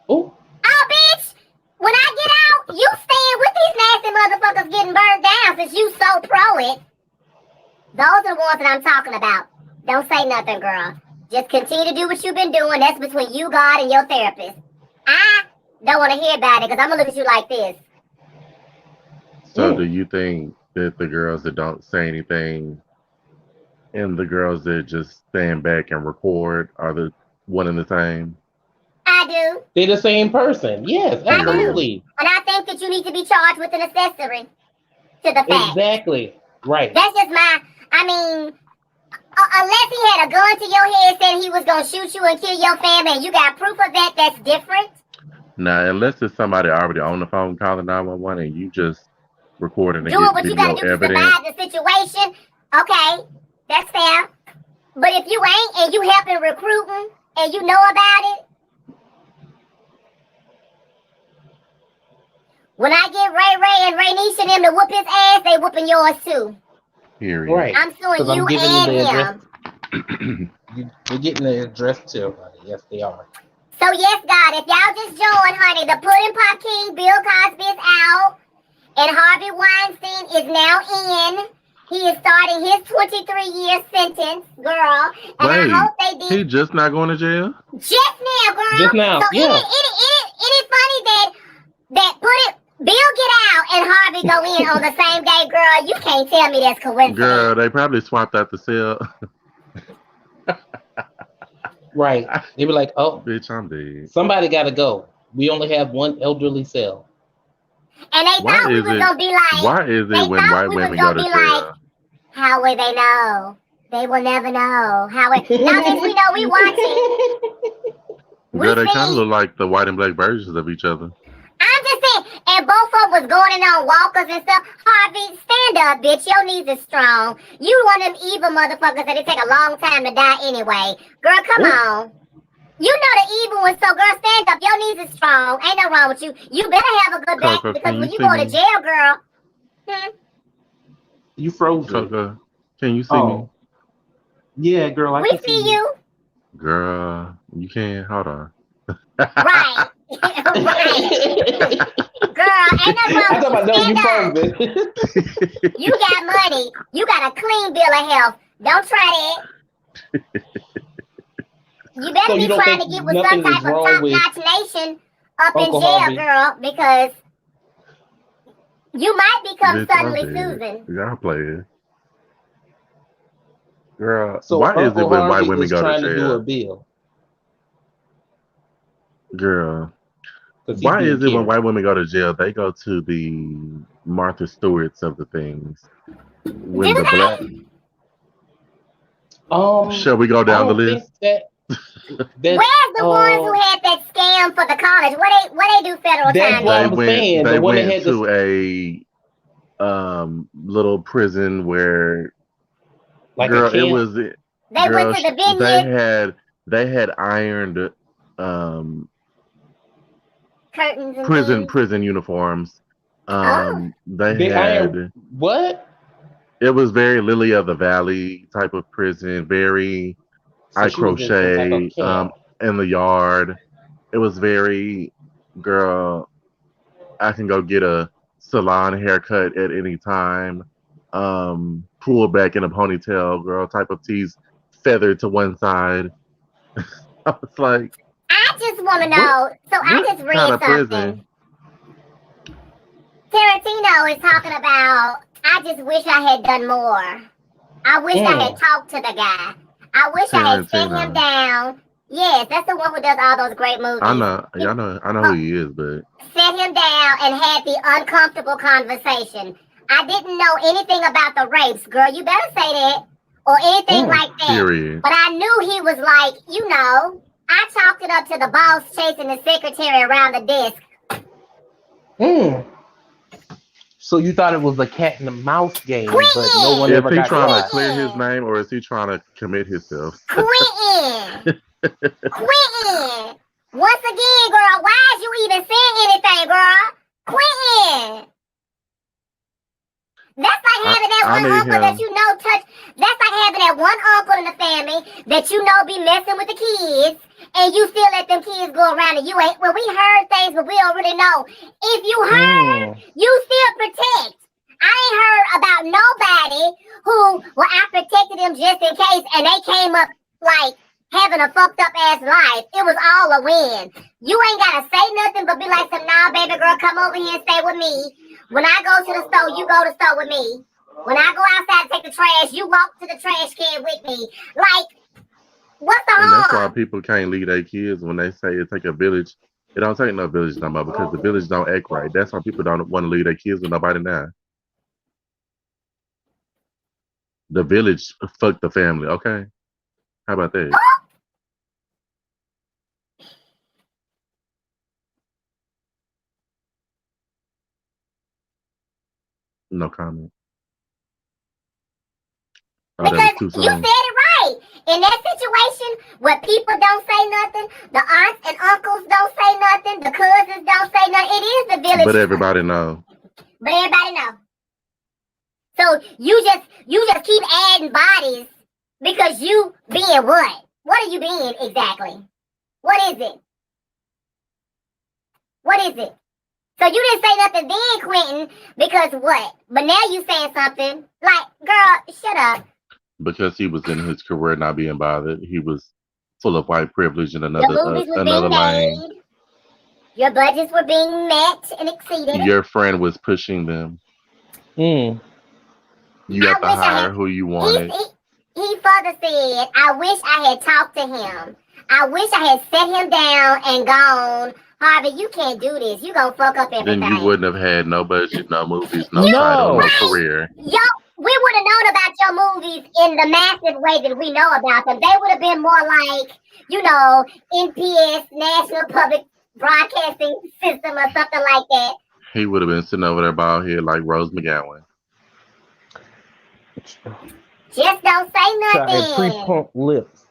Speaker 3: Oh, bitch, when I get out, you stand with these nasty motherfuckers getting burned down since you so pro it. Those are the ones that I'm talking about. Don't say nothing, girl. Just continue to do what you've been doing. That's between you, God, and your therapist. I don't want to hear about it because I'm going to look at you like this.
Speaker 2: So do you think that the girls that don't say anything and the girls that just stand back and record are the one and the same?
Speaker 3: I do.
Speaker 4: They're the same person. Yes, absolutely.
Speaker 3: And I think that you need to be charged with an accessory to the fact.
Speaker 4: Exactly. Right.
Speaker 3: That's just unless he had a gun to your head saying he was going to shoot you and kill your family and you got proof of that, that's different.
Speaker 2: Nah, unless it's somebody already on the phone calling 911 and you just recording and
Speaker 3: doing what you got to do to survive the situation. Okay, that's fair. But if you ain't and you helping recruiting and you know about it, when I get Ray and Raynisha and them to whoop his ass, they whooping yours too.
Speaker 2: Period.
Speaker 4: Right.
Speaker 3: I'm suing you and him.
Speaker 4: You're getting the address too, honey. Yes, they are.
Speaker 3: So yes, God, if y'all just join, honey, the Pudding Pop King, Bill Cosby is out, and Harvey Weinstein is now in. He is starting his 23-year sentence, girl. And
Speaker 2: wait,
Speaker 3: I hope they did.
Speaker 2: He just not going to jail?
Speaker 3: Just now, girl.
Speaker 4: Just now,
Speaker 3: so
Speaker 4: yeah.
Speaker 3: It is funny that Bill get out and Harvey go in on the same day, girl. You can't tell me that's coincidence.
Speaker 2: Girl, they probably swapped out the cell.
Speaker 4: Right. They were like, oh,
Speaker 2: bitch, I'm dead.
Speaker 4: Somebody got to go. We only have one elderly cell.
Speaker 3: And they thought we was going to be like.
Speaker 2: Why is it when white women go to jail?
Speaker 3: Like, how will they know? They will never know. Now that we know we watching.
Speaker 2: Girl, they kind of look like the white and black versions of each other.
Speaker 3: I'm just saying, and both of them was going in on walkers and stuff. Harvey, stand up, bitch. Your knees are strong. You one of them evil motherfuckers that it take a long time to die anyway. Girl, come on. You know the evil one, so girl, stand up. Your knees are strong. Ain't no wrong with you. You better have a good back because when you go to jail, girl.
Speaker 4: You froze.
Speaker 2: Can you see me?
Speaker 4: Yeah, girl, I
Speaker 3: can see you.
Speaker 2: Girl, you can. Hold on.
Speaker 3: Right. Right. Girl, Ain't nothing wrong
Speaker 4: I'm
Speaker 3: with
Speaker 4: talking
Speaker 3: you.
Speaker 4: about no, you
Speaker 3: Stand up.
Speaker 4: frozen.
Speaker 3: You got money. You got a clean bill of health. Don't try that. You better
Speaker 4: So you
Speaker 3: be
Speaker 4: don't
Speaker 3: trying
Speaker 4: think
Speaker 3: to get with some
Speaker 4: nothing is
Speaker 3: type of
Speaker 4: wrong with
Speaker 3: top-notch nation up in
Speaker 4: Uncle
Speaker 3: jail,
Speaker 4: Harvey?
Speaker 3: girl, because you might become
Speaker 2: Bitch, I'm
Speaker 3: suddenly
Speaker 2: dead.
Speaker 3: Susan.
Speaker 2: Y'all playing. Girl,
Speaker 4: So
Speaker 2: why is it
Speaker 4: Uncle
Speaker 2: when white
Speaker 4: Harvey
Speaker 2: women
Speaker 4: is
Speaker 2: go to
Speaker 4: trying to do a
Speaker 2: jail?
Speaker 4: bill
Speaker 2: Girl,
Speaker 4: because he's
Speaker 2: why
Speaker 4: being
Speaker 2: is it when
Speaker 4: carried.
Speaker 2: white women go to jail, they go to the Martha Stewarts of the things? When
Speaker 3: Do
Speaker 2: the black,
Speaker 3: they?
Speaker 2: shall we go
Speaker 4: I
Speaker 2: down the
Speaker 4: don't think
Speaker 2: list?
Speaker 4: that's
Speaker 3: Where's the ones who had that scam for the college? What they do federal
Speaker 4: that's
Speaker 3: time
Speaker 4: what
Speaker 2: They
Speaker 3: at?
Speaker 4: I'm
Speaker 2: went,
Speaker 4: saying.
Speaker 2: they
Speaker 4: The one that
Speaker 2: went
Speaker 4: had this
Speaker 2: to a little prison where,
Speaker 4: like a
Speaker 2: girl, it
Speaker 4: camp.
Speaker 2: was,
Speaker 3: They went
Speaker 2: girl,
Speaker 3: to the
Speaker 2: they
Speaker 3: vineyard
Speaker 2: had ironed um
Speaker 3: curtains and
Speaker 2: prison
Speaker 3: things.
Speaker 2: prison uniforms.
Speaker 3: Oh,
Speaker 2: They
Speaker 4: They iron
Speaker 2: had,
Speaker 4: what?
Speaker 2: it was very Lily of the Valley type of prison, very
Speaker 4: So
Speaker 2: I
Speaker 4: she was in some type of
Speaker 2: crochet
Speaker 4: camp.
Speaker 2: in the yard. It was very, girl, I can go get a salon haircut at any time. Pull back in a ponytail, girl, type of tease feathered to one side. I was like,
Speaker 3: I just want to
Speaker 2: what
Speaker 3: know. So I
Speaker 2: what
Speaker 3: just
Speaker 2: kind
Speaker 3: read
Speaker 2: of prison?
Speaker 3: something. Tarantino is talking about. I just wish I had done more. I wish I had talked to the guy. I wish I had sat him
Speaker 2: Tarantino.
Speaker 3: down. Yes, that's the one who does all those great
Speaker 2: I
Speaker 3: movies.
Speaker 2: know, I know who he is, but
Speaker 3: Sat him down and had the uncomfortable conversation. I didn't know anything about the rapes, girl. You better say that or anything like that.
Speaker 2: period.
Speaker 3: But I knew he was like, I chalked it up to the boss chasing the secretary around the desk.
Speaker 4: So you thought it was a cat and a mouse game, but no one
Speaker 3: Quentin!
Speaker 2: Is
Speaker 4: ever
Speaker 2: he
Speaker 4: got
Speaker 2: trying to
Speaker 4: caught.
Speaker 2: clear his name or is he trying to commit himself?
Speaker 3: Quentin! Quentin! Once again, girl, why is you even saying anything, girl? Quentin! That's like having that
Speaker 2: I
Speaker 3: one
Speaker 2: need
Speaker 3: uncle that
Speaker 2: him.
Speaker 3: you know touch. That's like having that one uncle in the family that you know be messing with the kids, and you still let them kids go around and you ain't. Well, we heard things, but we don't really know. If you heard, you still protect. I ain't heard about nobody who, well, I protected them just in case, and they came up like having a fucked up ass life. It was all a win. You ain't gotta say nothing but be like, some, nah, baby girl, come over here and stay with me. When I go to the store, you go to the store with me. When I go outside to take the trash, you walk to the trash can with me. Like, what's the
Speaker 2: And that's why
Speaker 3: harm?
Speaker 2: people can't leave their kids when they say it take a village. It don't take no village no more because the village don't act right. That's why people don't want to leave their kids with nobody now. The village fuck the family, okay? How about that? No comment. Oh, that was
Speaker 3: Because
Speaker 2: too
Speaker 3: you said
Speaker 2: soon.
Speaker 3: it right. In that situation where people don't say nothing, the aunts and uncles don't say nothing, the cousins don't say nothing, it is the village.
Speaker 2: But everybody know.
Speaker 3: But everybody know. So you just keep adding bodies because you being what? What are you being exactly? What is it? What is it? So you didn't say nothing then, Quentin, because what? But now you saying something. Like, girl, shut up.
Speaker 2: Because he was in his career not being bothered. He was full of white privilege in
Speaker 3: Your movies was
Speaker 2: another
Speaker 3: being
Speaker 2: lane.
Speaker 3: made. Your budgets were being met and exceeded.
Speaker 2: Your friend was pushing them. You
Speaker 3: I
Speaker 2: got to
Speaker 3: wish I
Speaker 2: hire
Speaker 3: had.
Speaker 2: who you wanted.
Speaker 3: He further said, I wish I had talked to him. I wish I had set him down and gone. Harvey, you can't do this. You gonna fuck up everything.
Speaker 2: Then you wouldn't have had no budget, no movies, no
Speaker 3: You
Speaker 2: title, no
Speaker 3: right.
Speaker 2: career.
Speaker 3: Yo, we would have known about your movies in the massive way that we know about them. They would have been more like, NPS, National Public Broadcasting System or something like that.
Speaker 2: He would have been sitting over there bald head like Rose McGowan.
Speaker 3: Just don't say
Speaker 4: Try
Speaker 3: nothing.
Speaker 4: had pre-pump lips.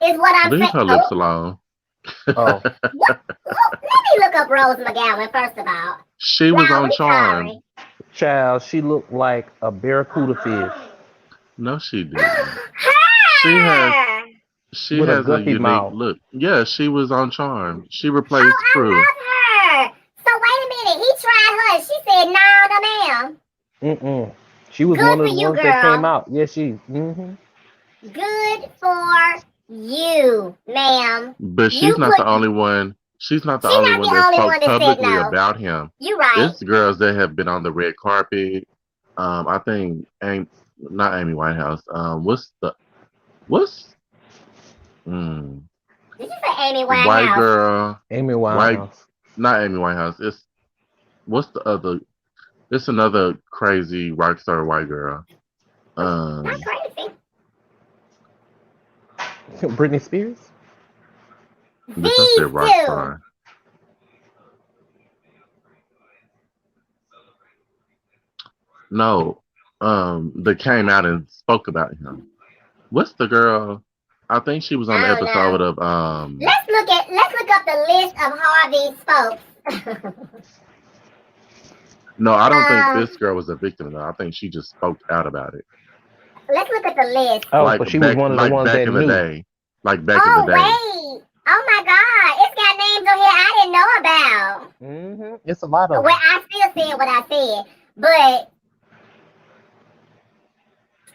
Speaker 3: Is what I'm
Speaker 2: Leave
Speaker 3: saying.
Speaker 2: her lips alone.
Speaker 4: Oh.
Speaker 3: Let me look up Rose McGowan, first of all.
Speaker 2: She was on Charm.
Speaker 3: Sorry.
Speaker 4: Child, she looked like a barracuda fish.
Speaker 2: No, she didn't.
Speaker 3: Her!
Speaker 2: She
Speaker 4: With a
Speaker 2: has a
Speaker 4: guppy
Speaker 2: unique
Speaker 4: mouth.
Speaker 2: look. Yeah, she was on Charm. She replaced
Speaker 3: I
Speaker 2: Prue.
Speaker 3: love her. So wait a minute. He tried her. She said, no, ma'am.
Speaker 4: She was
Speaker 3: Good
Speaker 4: one of
Speaker 3: for
Speaker 4: the
Speaker 3: you,
Speaker 4: ones that came
Speaker 3: girl.
Speaker 4: out. Yes, she.
Speaker 3: Good for you, ma'am.
Speaker 2: But
Speaker 3: You
Speaker 2: she's not the
Speaker 3: put.
Speaker 2: only one. She's not the
Speaker 3: She's
Speaker 2: only
Speaker 3: not
Speaker 2: one
Speaker 3: the
Speaker 2: that
Speaker 3: only
Speaker 2: spoke
Speaker 3: one that said
Speaker 2: publicly
Speaker 3: no.
Speaker 2: about him.
Speaker 3: You right.
Speaker 2: It's girls that have been on the red carpet. I think not Amy Winehouse. What's mm,
Speaker 3: Did you say Amy
Speaker 2: the white
Speaker 3: Winehouse?
Speaker 2: girl?
Speaker 4: Amy
Speaker 2: White,
Speaker 4: Winehouse.
Speaker 2: not Amy Winehouse. What's the other? It's another crazy rock star white girl.
Speaker 3: Not crazy.
Speaker 4: Britney Spears.
Speaker 2: Bitch, I said
Speaker 3: These
Speaker 2: rock
Speaker 3: two.
Speaker 2: star. No, that came out and spoke about him. What's the girl? I think she was on the
Speaker 3: I don't
Speaker 2: episode
Speaker 3: know.
Speaker 2: of
Speaker 3: Let's look up the list of Harvey's folks.
Speaker 2: No, I don't think this girl was a victim though. I think she just spoke out about it.
Speaker 3: Let's look at the list.
Speaker 4: Oh,
Speaker 2: Like
Speaker 4: so she was one of the ones
Speaker 2: back
Speaker 4: that
Speaker 2: in the
Speaker 4: knew.
Speaker 2: day. Like back in the
Speaker 3: Oh
Speaker 2: day.
Speaker 3: wait. Oh my God. It's got names on here I didn't know about.
Speaker 4: It's a lot of
Speaker 3: Well,
Speaker 4: them.
Speaker 3: I still said what I said, but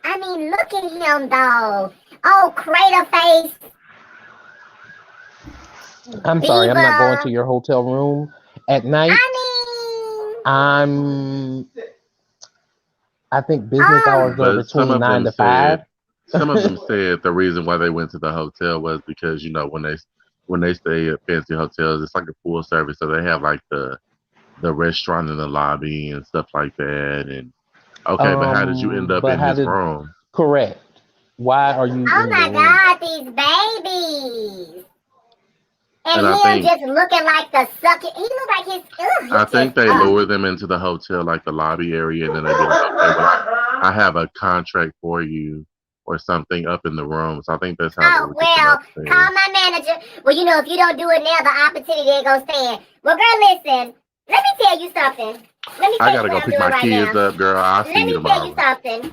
Speaker 3: I mean, look at him though. Oh, crater face.
Speaker 4: I'm sorry, I'm not going
Speaker 3: Diva.
Speaker 4: to your hotel room at night.
Speaker 3: I mean,
Speaker 4: I think business hours are
Speaker 2: But some
Speaker 4: between
Speaker 2: of
Speaker 4: 9
Speaker 2: them
Speaker 4: to 5.
Speaker 2: said the reason why they went to the hotel was because, you know, when they stay at fancy hotels, it's like a full service, so they have like the restaurant in the lobby and stuff like that. And okay, but how did you end up
Speaker 4: But
Speaker 2: in
Speaker 4: how
Speaker 2: his
Speaker 4: did
Speaker 2: room?
Speaker 4: correct? Why are you
Speaker 3: oh
Speaker 4: in the
Speaker 3: my
Speaker 4: room?
Speaker 3: God, these babies. And
Speaker 2: And I
Speaker 3: him
Speaker 2: think
Speaker 3: just looking like the sucker. He look like his. Ugh,
Speaker 2: I
Speaker 3: he
Speaker 2: think
Speaker 3: just.
Speaker 2: they lure them into the hotel, like the lobby area, and then they be like, okay, well, I have a contract for you or something up in the room. So I think that's how they
Speaker 3: Oh
Speaker 2: would get them
Speaker 3: well,
Speaker 2: upstairs.
Speaker 3: call my manager. Well, you know, if you don't do it now, the opportunity ain't gonna stand. Well, girl, listen. Let me tell you something. Let me
Speaker 2: I
Speaker 3: tell
Speaker 2: gotta
Speaker 3: you
Speaker 2: go
Speaker 3: what I'm
Speaker 2: pick
Speaker 3: doing
Speaker 2: my
Speaker 3: right
Speaker 2: kids
Speaker 3: now.
Speaker 2: up, girl. I'll see
Speaker 3: Let
Speaker 2: you
Speaker 3: me tell you
Speaker 2: tomorrow.
Speaker 3: something.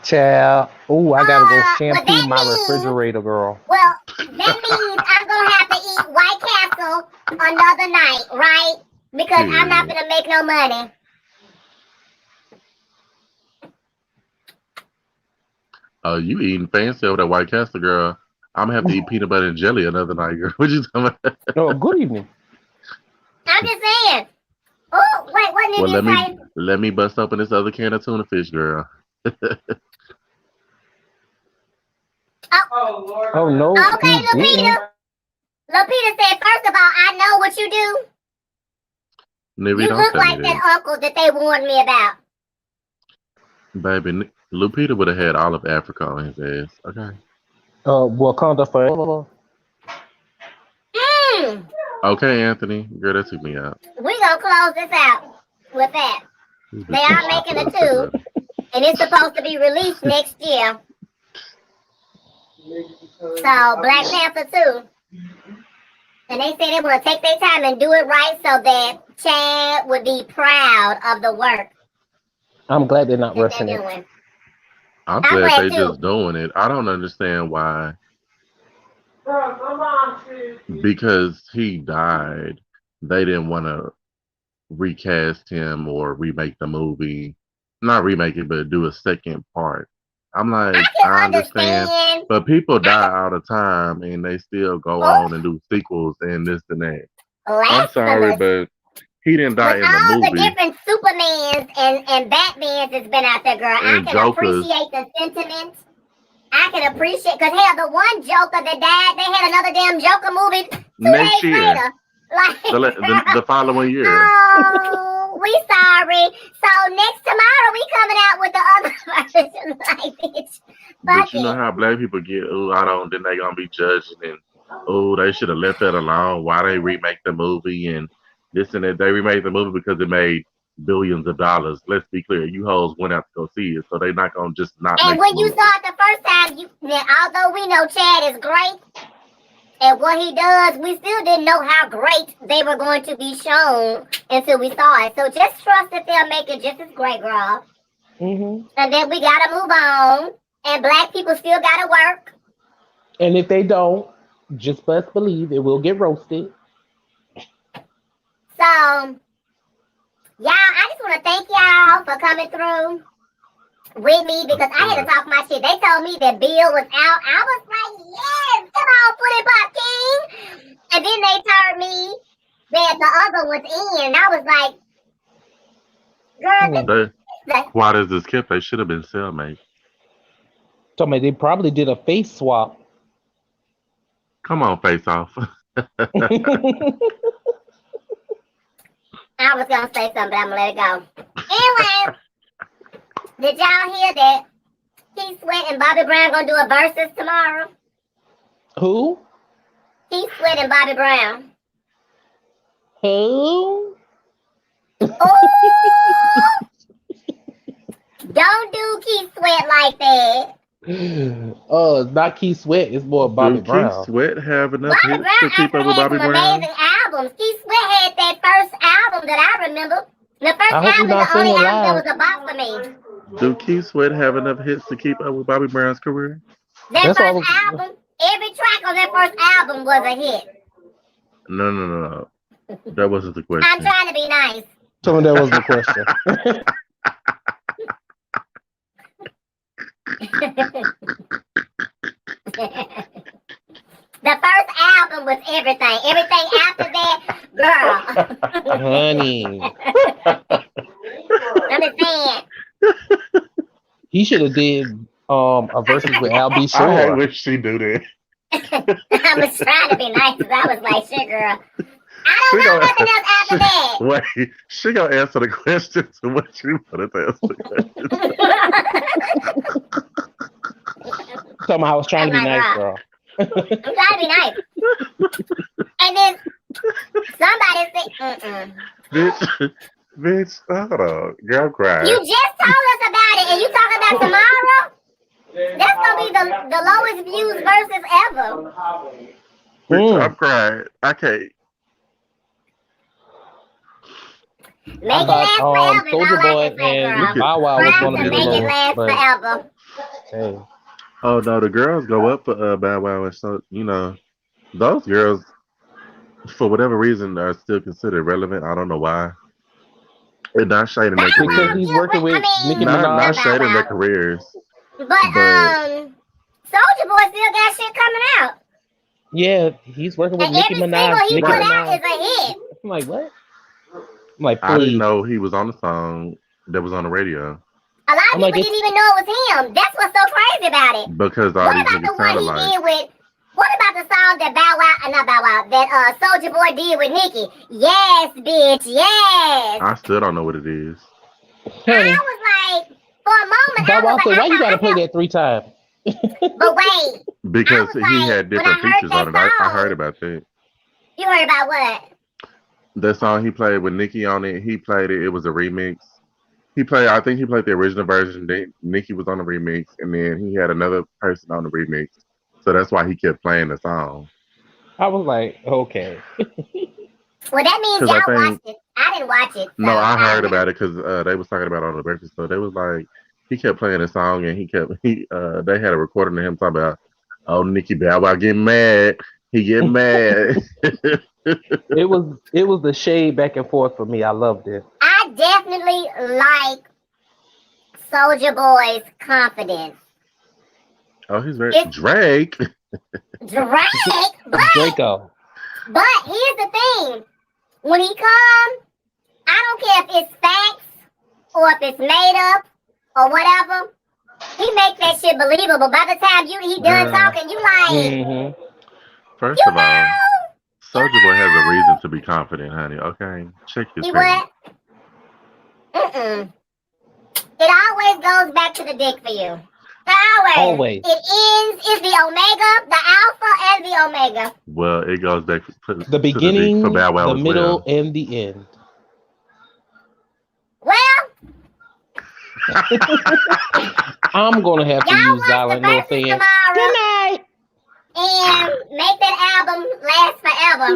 Speaker 4: Child. Oh, I gotta go
Speaker 3: Well,
Speaker 4: shampoo
Speaker 3: that
Speaker 4: my
Speaker 3: means.
Speaker 4: refrigerator, girl.
Speaker 3: Well, that means I'm gonna have to eat White Castle another night, right? Because I'm not
Speaker 2: Period.
Speaker 3: gonna make no money.
Speaker 2: You eating fancy over that White Castle, girl. I'm gonna have to eat peanut butter and jelly another night, girl. What you talking about?
Speaker 4: Oh, good evening.
Speaker 3: I'm just saying. Oh, wait, what
Speaker 2: Well,
Speaker 3: did you say?
Speaker 2: let me bust open this other can of tuna fish, girl.
Speaker 1: Oh Lord.
Speaker 4: Oh no,
Speaker 3: Okay,
Speaker 4: he didn't.
Speaker 3: Lupita said, first of all, I know what you do.
Speaker 2: Nibby,
Speaker 3: You
Speaker 2: don't
Speaker 3: look
Speaker 2: tell me
Speaker 3: like
Speaker 2: that.
Speaker 3: that uncle that they warned me about.
Speaker 2: Baby, Lupita would have had all of Africa on his ass. Okay.
Speaker 4: Wakanda forever.
Speaker 2: Okay, Anthony. Girl, that took me out.
Speaker 3: We gonna close this out with that. They are making a 2, and it's supposed to be released next year. So Black Panther 2. And they say they want to take their time and do it right so that Chad would be proud of the work
Speaker 4: I'm glad they're not
Speaker 3: that
Speaker 4: rushing
Speaker 3: they're
Speaker 4: it.
Speaker 3: doing.
Speaker 2: I'm
Speaker 3: I'm
Speaker 2: glad
Speaker 3: glad
Speaker 2: they
Speaker 3: too.
Speaker 2: just doing it. I don't understand why.
Speaker 1: Girl, come on, sis.
Speaker 2: Because he died, they didn't want to recast him or remake the movie. Not remake it, but do a second part. I'm like,
Speaker 3: I can
Speaker 2: I understand.
Speaker 3: understand.
Speaker 2: But people die all the time and they still go on and do sequels and this and that. I'm sorry,
Speaker 3: Blasphemous.
Speaker 2: but he didn't die
Speaker 3: With
Speaker 2: in the
Speaker 3: all the
Speaker 2: movie.
Speaker 3: different Supermans and Batmans that's been out there, girl, I
Speaker 2: And
Speaker 3: can
Speaker 2: Jokers.
Speaker 3: appreciate the sentiment. I can appreciate, because hell, the one Joker that died, they had another damn Joker movie 2
Speaker 2: Next
Speaker 3: days
Speaker 2: year.
Speaker 3: later. Like,
Speaker 2: The following year.
Speaker 3: oh, we sorry. So next tomorrow we coming out with the other version. Like, bitch,
Speaker 2: But
Speaker 3: fuck
Speaker 2: you know
Speaker 3: it.
Speaker 2: how black people get, then they gonna be judging and they should have left that alone. Why they remake the movie and this and that? They remade the movie because it made billions of dollars. Let's be clear, you hoes went out to go see it, so they not gonna just not
Speaker 3: And
Speaker 2: make
Speaker 3: when
Speaker 2: the
Speaker 3: you
Speaker 2: movie.
Speaker 3: saw it the first time, although we know Chad is great at what he does, we still didn't know how great they were going to be shown until we saw it. So just trust that they'll make it just as great, girl.
Speaker 4: Mm-hmm.
Speaker 3: And then we gotta move on. And black people still gotta work.
Speaker 4: And if they don't, just best believe it will get roasted.
Speaker 3: So Y'all, I just want to thank y'all for coming through with me because I had to talk my shit. They told me that Bill was out. I was like, yes, come on, Pudding Pop King. And then they told me that the other was in. I was like, girl, this is
Speaker 2: Why does this Kip? They should have been cellmates.
Speaker 4: So they probably did a face swap.
Speaker 2: Come on, face off.
Speaker 3: I was going to say something, but I'm going to let it go. Anyway, did y'all hear that Keith Sweat and Bobby Brown going to do a versus tomorrow?
Speaker 4: Who?
Speaker 3: Keith Sweat and Bobby Brown.
Speaker 4: Who?
Speaker 3: Ooh! Don't do Keith Sweat like that.
Speaker 4: Not Keith Sweat. It's more Bobby
Speaker 2: Do
Speaker 4: Brown.
Speaker 2: Keith Sweat have enough
Speaker 3: Bobby
Speaker 2: hits
Speaker 3: Brown
Speaker 2: to keep up
Speaker 3: actually
Speaker 2: with
Speaker 3: had
Speaker 2: Bobby
Speaker 3: some
Speaker 2: Brown?
Speaker 3: amazing albums. Keith Sweat had that first album that I remember. The first
Speaker 4: I hope
Speaker 3: album,
Speaker 4: you're not
Speaker 3: the only
Speaker 4: singing
Speaker 3: album that
Speaker 4: live.
Speaker 3: was a bop for me.
Speaker 2: Do Keith Sweat have enough hits to keep up with Bobby Brown's career?
Speaker 3: That
Speaker 4: That's
Speaker 3: first
Speaker 4: all-
Speaker 3: album, every track on that first album was a hit.
Speaker 2: No. That wasn't the question.
Speaker 3: I'm trying to be nice.
Speaker 4: Tell me that was the question.
Speaker 3: The first album was everything. Everything after that, girl.
Speaker 4: Honey.
Speaker 3: I'm just saying.
Speaker 4: He should have did a versus with Al B.
Speaker 2: I hate
Speaker 4: Shore.
Speaker 2: when she do that.
Speaker 3: I was trying to be nice because I was like, shit, girl. I don't know nothing else after that.
Speaker 2: Wait, she gonna answer the question to what you wanted to answer the question.
Speaker 4: Tell me I was trying to be
Speaker 3: Oh my
Speaker 4: nice,
Speaker 3: God.
Speaker 4: girl.
Speaker 3: I'm trying to be nice. And then somebody said,
Speaker 2: Bitch, hold on. Girl cried.
Speaker 3: you just told us about it and you talking about tomorrow? That's going to be the lowest views versus ever.
Speaker 2: Bitch, I'm crying. I can't.
Speaker 3: Make
Speaker 4: I
Speaker 3: it last
Speaker 4: thought
Speaker 3: forever is
Speaker 4: Soulja
Speaker 3: all I
Speaker 4: Boy
Speaker 3: can say,
Speaker 4: and
Speaker 3: girl.
Speaker 4: Bow Wow was
Speaker 3: Try
Speaker 4: going
Speaker 3: to
Speaker 4: to be the
Speaker 3: make it
Speaker 4: lowest,
Speaker 3: last
Speaker 4: but
Speaker 3: forever.
Speaker 4: hey,
Speaker 2: Oh no, the girls go up for Bow Wow, and so those girls, for whatever reason, are still considered relevant. I don't know why. And not shading their
Speaker 3: Bow Wow
Speaker 4: because
Speaker 2: careers.
Speaker 4: he's working with Nicki
Speaker 2: Not
Speaker 4: Minaj.
Speaker 2: shading their careers.
Speaker 3: But
Speaker 2: But-
Speaker 3: Soulja Boy still got shit coming out.
Speaker 4: Yeah, he's working with
Speaker 3: And
Speaker 4: Nicki
Speaker 3: every
Speaker 4: Minaj.
Speaker 3: single he
Speaker 4: Nicki
Speaker 3: put
Speaker 2: Minaj.
Speaker 3: out is a hit.
Speaker 4: I'm like, what? I'm like,
Speaker 2: I didn't
Speaker 4: please.
Speaker 2: know he was on the song that was on the radio
Speaker 3: A lot of
Speaker 4: I'm
Speaker 3: people
Speaker 4: like,
Speaker 3: didn't even know it was him. That's what's so crazy about it.
Speaker 2: because all
Speaker 3: What
Speaker 2: these
Speaker 3: about the
Speaker 2: niggas
Speaker 3: one
Speaker 2: sounded
Speaker 3: he
Speaker 2: like.
Speaker 3: did with? What about the song that that Soulja Boy did with Nicki? Yes, bitch, yes.
Speaker 2: I still don't know what it is.
Speaker 4: Honey,
Speaker 3: I was like, for a moment,
Speaker 4: Bow Wow
Speaker 3: I
Speaker 4: said,
Speaker 3: was
Speaker 4: why you gotta
Speaker 3: like,
Speaker 4: play that 3 times?
Speaker 3: but wait,
Speaker 2: Because
Speaker 3: I was
Speaker 2: he
Speaker 3: like,
Speaker 2: had
Speaker 3: when
Speaker 2: different
Speaker 3: I heard
Speaker 2: features on it.
Speaker 3: that
Speaker 2: I
Speaker 3: song-
Speaker 2: heard about that.
Speaker 3: you heard about what?
Speaker 2: That song he played with Nicki on it, he played it. It was a remix. I think he played the original version. Then Nicki was on the remix, and then he had another person on the remix. So that's why he kept playing the song.
Speaker 4: I was like, okay.
Speaker 3: Well, that means
Speaker 2: 'Cause
Speaker 3: y'all
Speaker 2: I think-
Speaker 3: watched it. I didn't watch it.
Speaker 2: No,
Speaker 3: so
Speaker 2: I heard
Speaker 3: don't know.
Speaker 2: about it because they was talking about it on the breakfast. So they was like, he kept playing the song, and they had a recording of him talking about, oh, Nicki Bow Wow getting mad. He get mad.
Speaker 4: It was the shade back and forth for me. I loved it.
Speaker 3: I definitely like Soulja Boy's confidence.
Speaker 2: Oh, he's very
Speaker 3: It's-
Speaker 2: Drake.
Speaker 3: Drake,
Speaker 4: Draco.
Speaker 3: but here's the thing. When he comes, I don't care if it's facts or if it's made up or whatever. He makes that shit believable. By the time he done
Speaker 2: Yeah.
Speaker 3: talking, you like,
Speaker 4: Mm-hmm.
Speaker 2: First
Speaker 3: you
Speaker 2: of all,
Speaker 3: know,
Speaker 2: Soulja Boy has a reason to be confident, honey. Okay, check his
Speaker 3: he
Speaker 2: record.
Speaker 3: what? It always goes back to the dick for you.
Speaker 4: Always.
Speaker 3: It ends, is the omega, the alpha, and the omega.
Speaker 2: Well, it goes back to
Speaker 4: The beginning,
Speaker 2: for Bow Wow
Speaker 4: the
Speaker 2: as
Speaker 4: middle,
Speaker 2: well.
Speaker 4: and the end.
Speaker 3: Well,
Speaker 4: I'm gonna have to
Speaker 3: y'all
Speaker 4: use
Speaker 3: watch the
Speaker 4: Silent Little
Speaker 3: verses
Speaker 4: saying,
Speaker 3: tomorrow
Speaker 4: good night.
Speaker 3: and make that album last forever.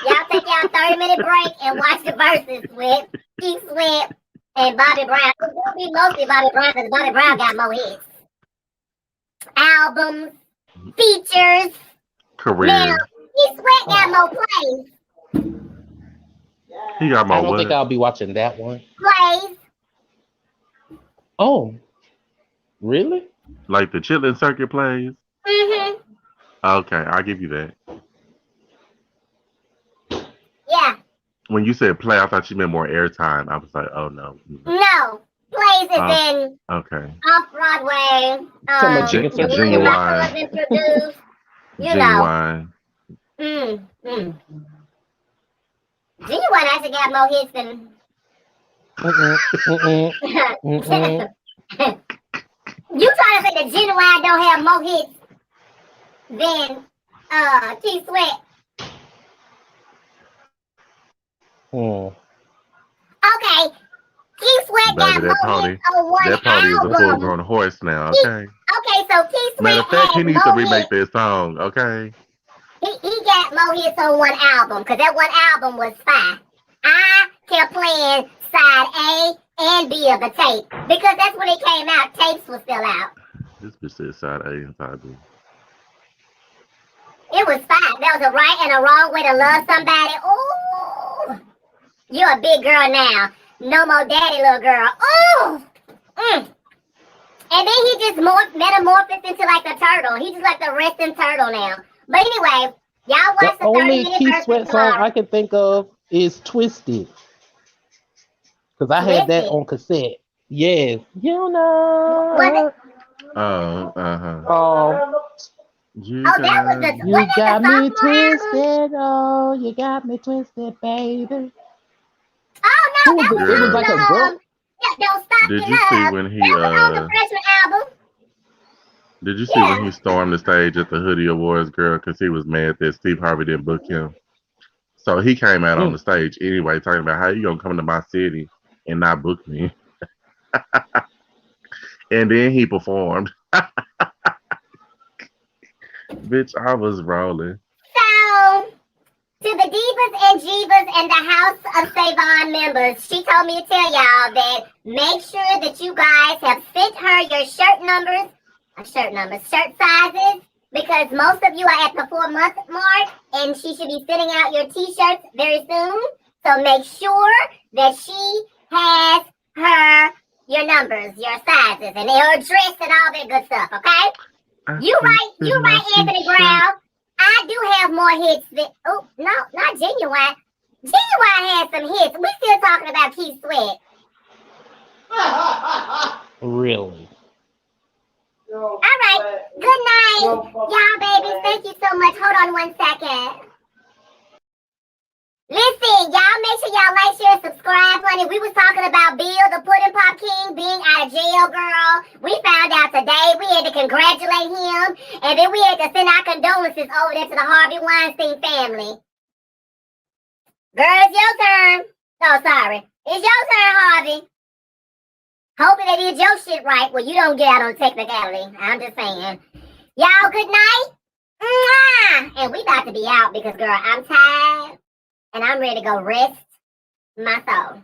Speaker 3: Y'all take y'all 30-minute break and watch the verses with Keith Sweat and Bobby Brown. It's gonna be mostly Bobby Brown because Bobby Brown got more hits. Albums, features. Now,
Speaker 2: Career.
Speaker 3: Keith Sweat got more plays.
Speaker 2: He got
Speaker 4: I
Speaker 2: more
Speaker 4: don't think
Speaker 2: what?
Speaker 4: I'll be watching that one.
Speaker 3: Plays.
Speaker 4: Oh, really?
Speaker 2: Like the Chitlin Circuit plays?
Speaker 3: Mm-hmm.
Speaker 2: Okay, I'll give you that.
Speaker 3: Yeah.
Speaker 2: When you said play, I thought you meant more airtime. I was like, oh no.
Speaker 3: No. Plays is
Speaker 2: Oh,
Speaker 3: in
Speaker 2: okay.
Speaker 3: off-Broadway.
Speaker 4: Some of chicken
Speaker 3: The
Speaker 4: soup.
Speaker 3: William
Speaker 2: Genuine.
Speaker 3: Russell has been produced. You know.
Speaker 2: Genuine.
Speaker 3: Genuine actually got more hits than... You trying to say that Genuine don't have more hits than Keith Sweat? Okay, Keith Sweat
Speaker 2: Baby,
Speaker 3: got more hits on one
Speaker 2: that pony is a full
Speaker 3: album.
Speaker 2: grown horse now, okay?
Speaker 3: Okay, so Keith
Speaker 2: Matter
Speaker 3: Sweat
Speaker 2: of fact, he
Speaker 3: has
Speaker 2: needs to
Speaker 3: more
Speaker 2: remake
Speaker 3: hits.
Speaker 2: this song, okay?
Speaker 3: He got more hits on one album, because that one album was fire. I kept playing side A and B of the tape, because that's when it came out. Tapes was still out.
Speaker 2: This bitch said side A and side B.
Speaker 3: It was fine. There was a right and a wrong way to love somebody. Ooh, you're a big girl now. No more daddy, little girl. Ooh. And then he just metamorphosed into like a turtle. He's just like the resting turtle now. But anyway, y'all watch
Speaker 4: The
Speaker 3: the 30
Speaker 4: only
Speaker 3: minute
Speaker 4: Keith
Speaker 3: version
Speaker 4: Sweat song
Speaker 3: tomorrow.
Speaker 4: I can think of is Twisted. Because I had that
Speaker 3: Twisted?
Speaker 4: on cassette. Yes. You know.
Speaker 3: Was it?
Speaker 2: Oh, uh-huh.
Speaker 4: Oh,
Speaker 3: Oh, that was the
Speaker 4: you
Speaker 3: wasn't
Speaker 4: got
Speaker 3: that the
Speaker 4: me
Speaker 3: sophomore album?
Speaker 4: twisted. Oh, you got me twisted, baby.
Speaker 3: Oh
Speaker 4: Who
Speaker 3: no,
Speaker 4: was
Speaker 3: that
Speaker 4: it?
Speaker 3: was
Speaker 4: It was
Speaker 2: Girl,
Speaker 4: like a
Speaker 3: on
Speaker 4: girl.
Speaker 3: Don't Stop
Speaker 2: did
Speaker 3: Your
Speaker 2: you see
Speaker 3: Love.
Speaker 2: when he
Speaker 3: That was on the freshman album.
Speaker 2: did you see
Speaker 3: Yeah.
Speaker 2: when he stormed the stage at the Hoodie Awards, girl, because he was mad that Steve Harvey didn't book him? So he came out on the stage anyway, talking about how you gonna come to my city and not book me. And then he performed. Bitch, I was rolling.
Speaker 3: So, to the Divas and Jivas and the House of Savon members, she told me to tell y'all that make sure that you guys have sent her your shirt sizes, because most of you are at the 4-month mark, and she should be sending out your t-shirts very soon. So make sure that she has your numbers, your sizes, and your address and all that good stuff, okay? You right, Anthony Brown. I do have more hits than, oh, no, not Genuine. Genuine has some hits. We still talking about Keith Sweat.
Speaker 4: Really?
Speaker 3: All right. Good night, y'all babies. Thank you so much. Hold on 1 second. Listen, y'all make sure y'all like, share, and subscribe, honey. We was talking about Bill, the Pudding Pop King, being out of jail, girl. We found out today. We had to congratulate him, and then we had to send our condolences over there to the Harvey Weinstein family. Girl, it's your turn. Oh, sorry. It's your turn, Harvey. Hoping they did your shit right. Well, you don't get out on technicality. I'm just saying. Y'all, good night. Mwah! And we about to be out because, girl, I'm tired. And I'm ready to go rest my soul.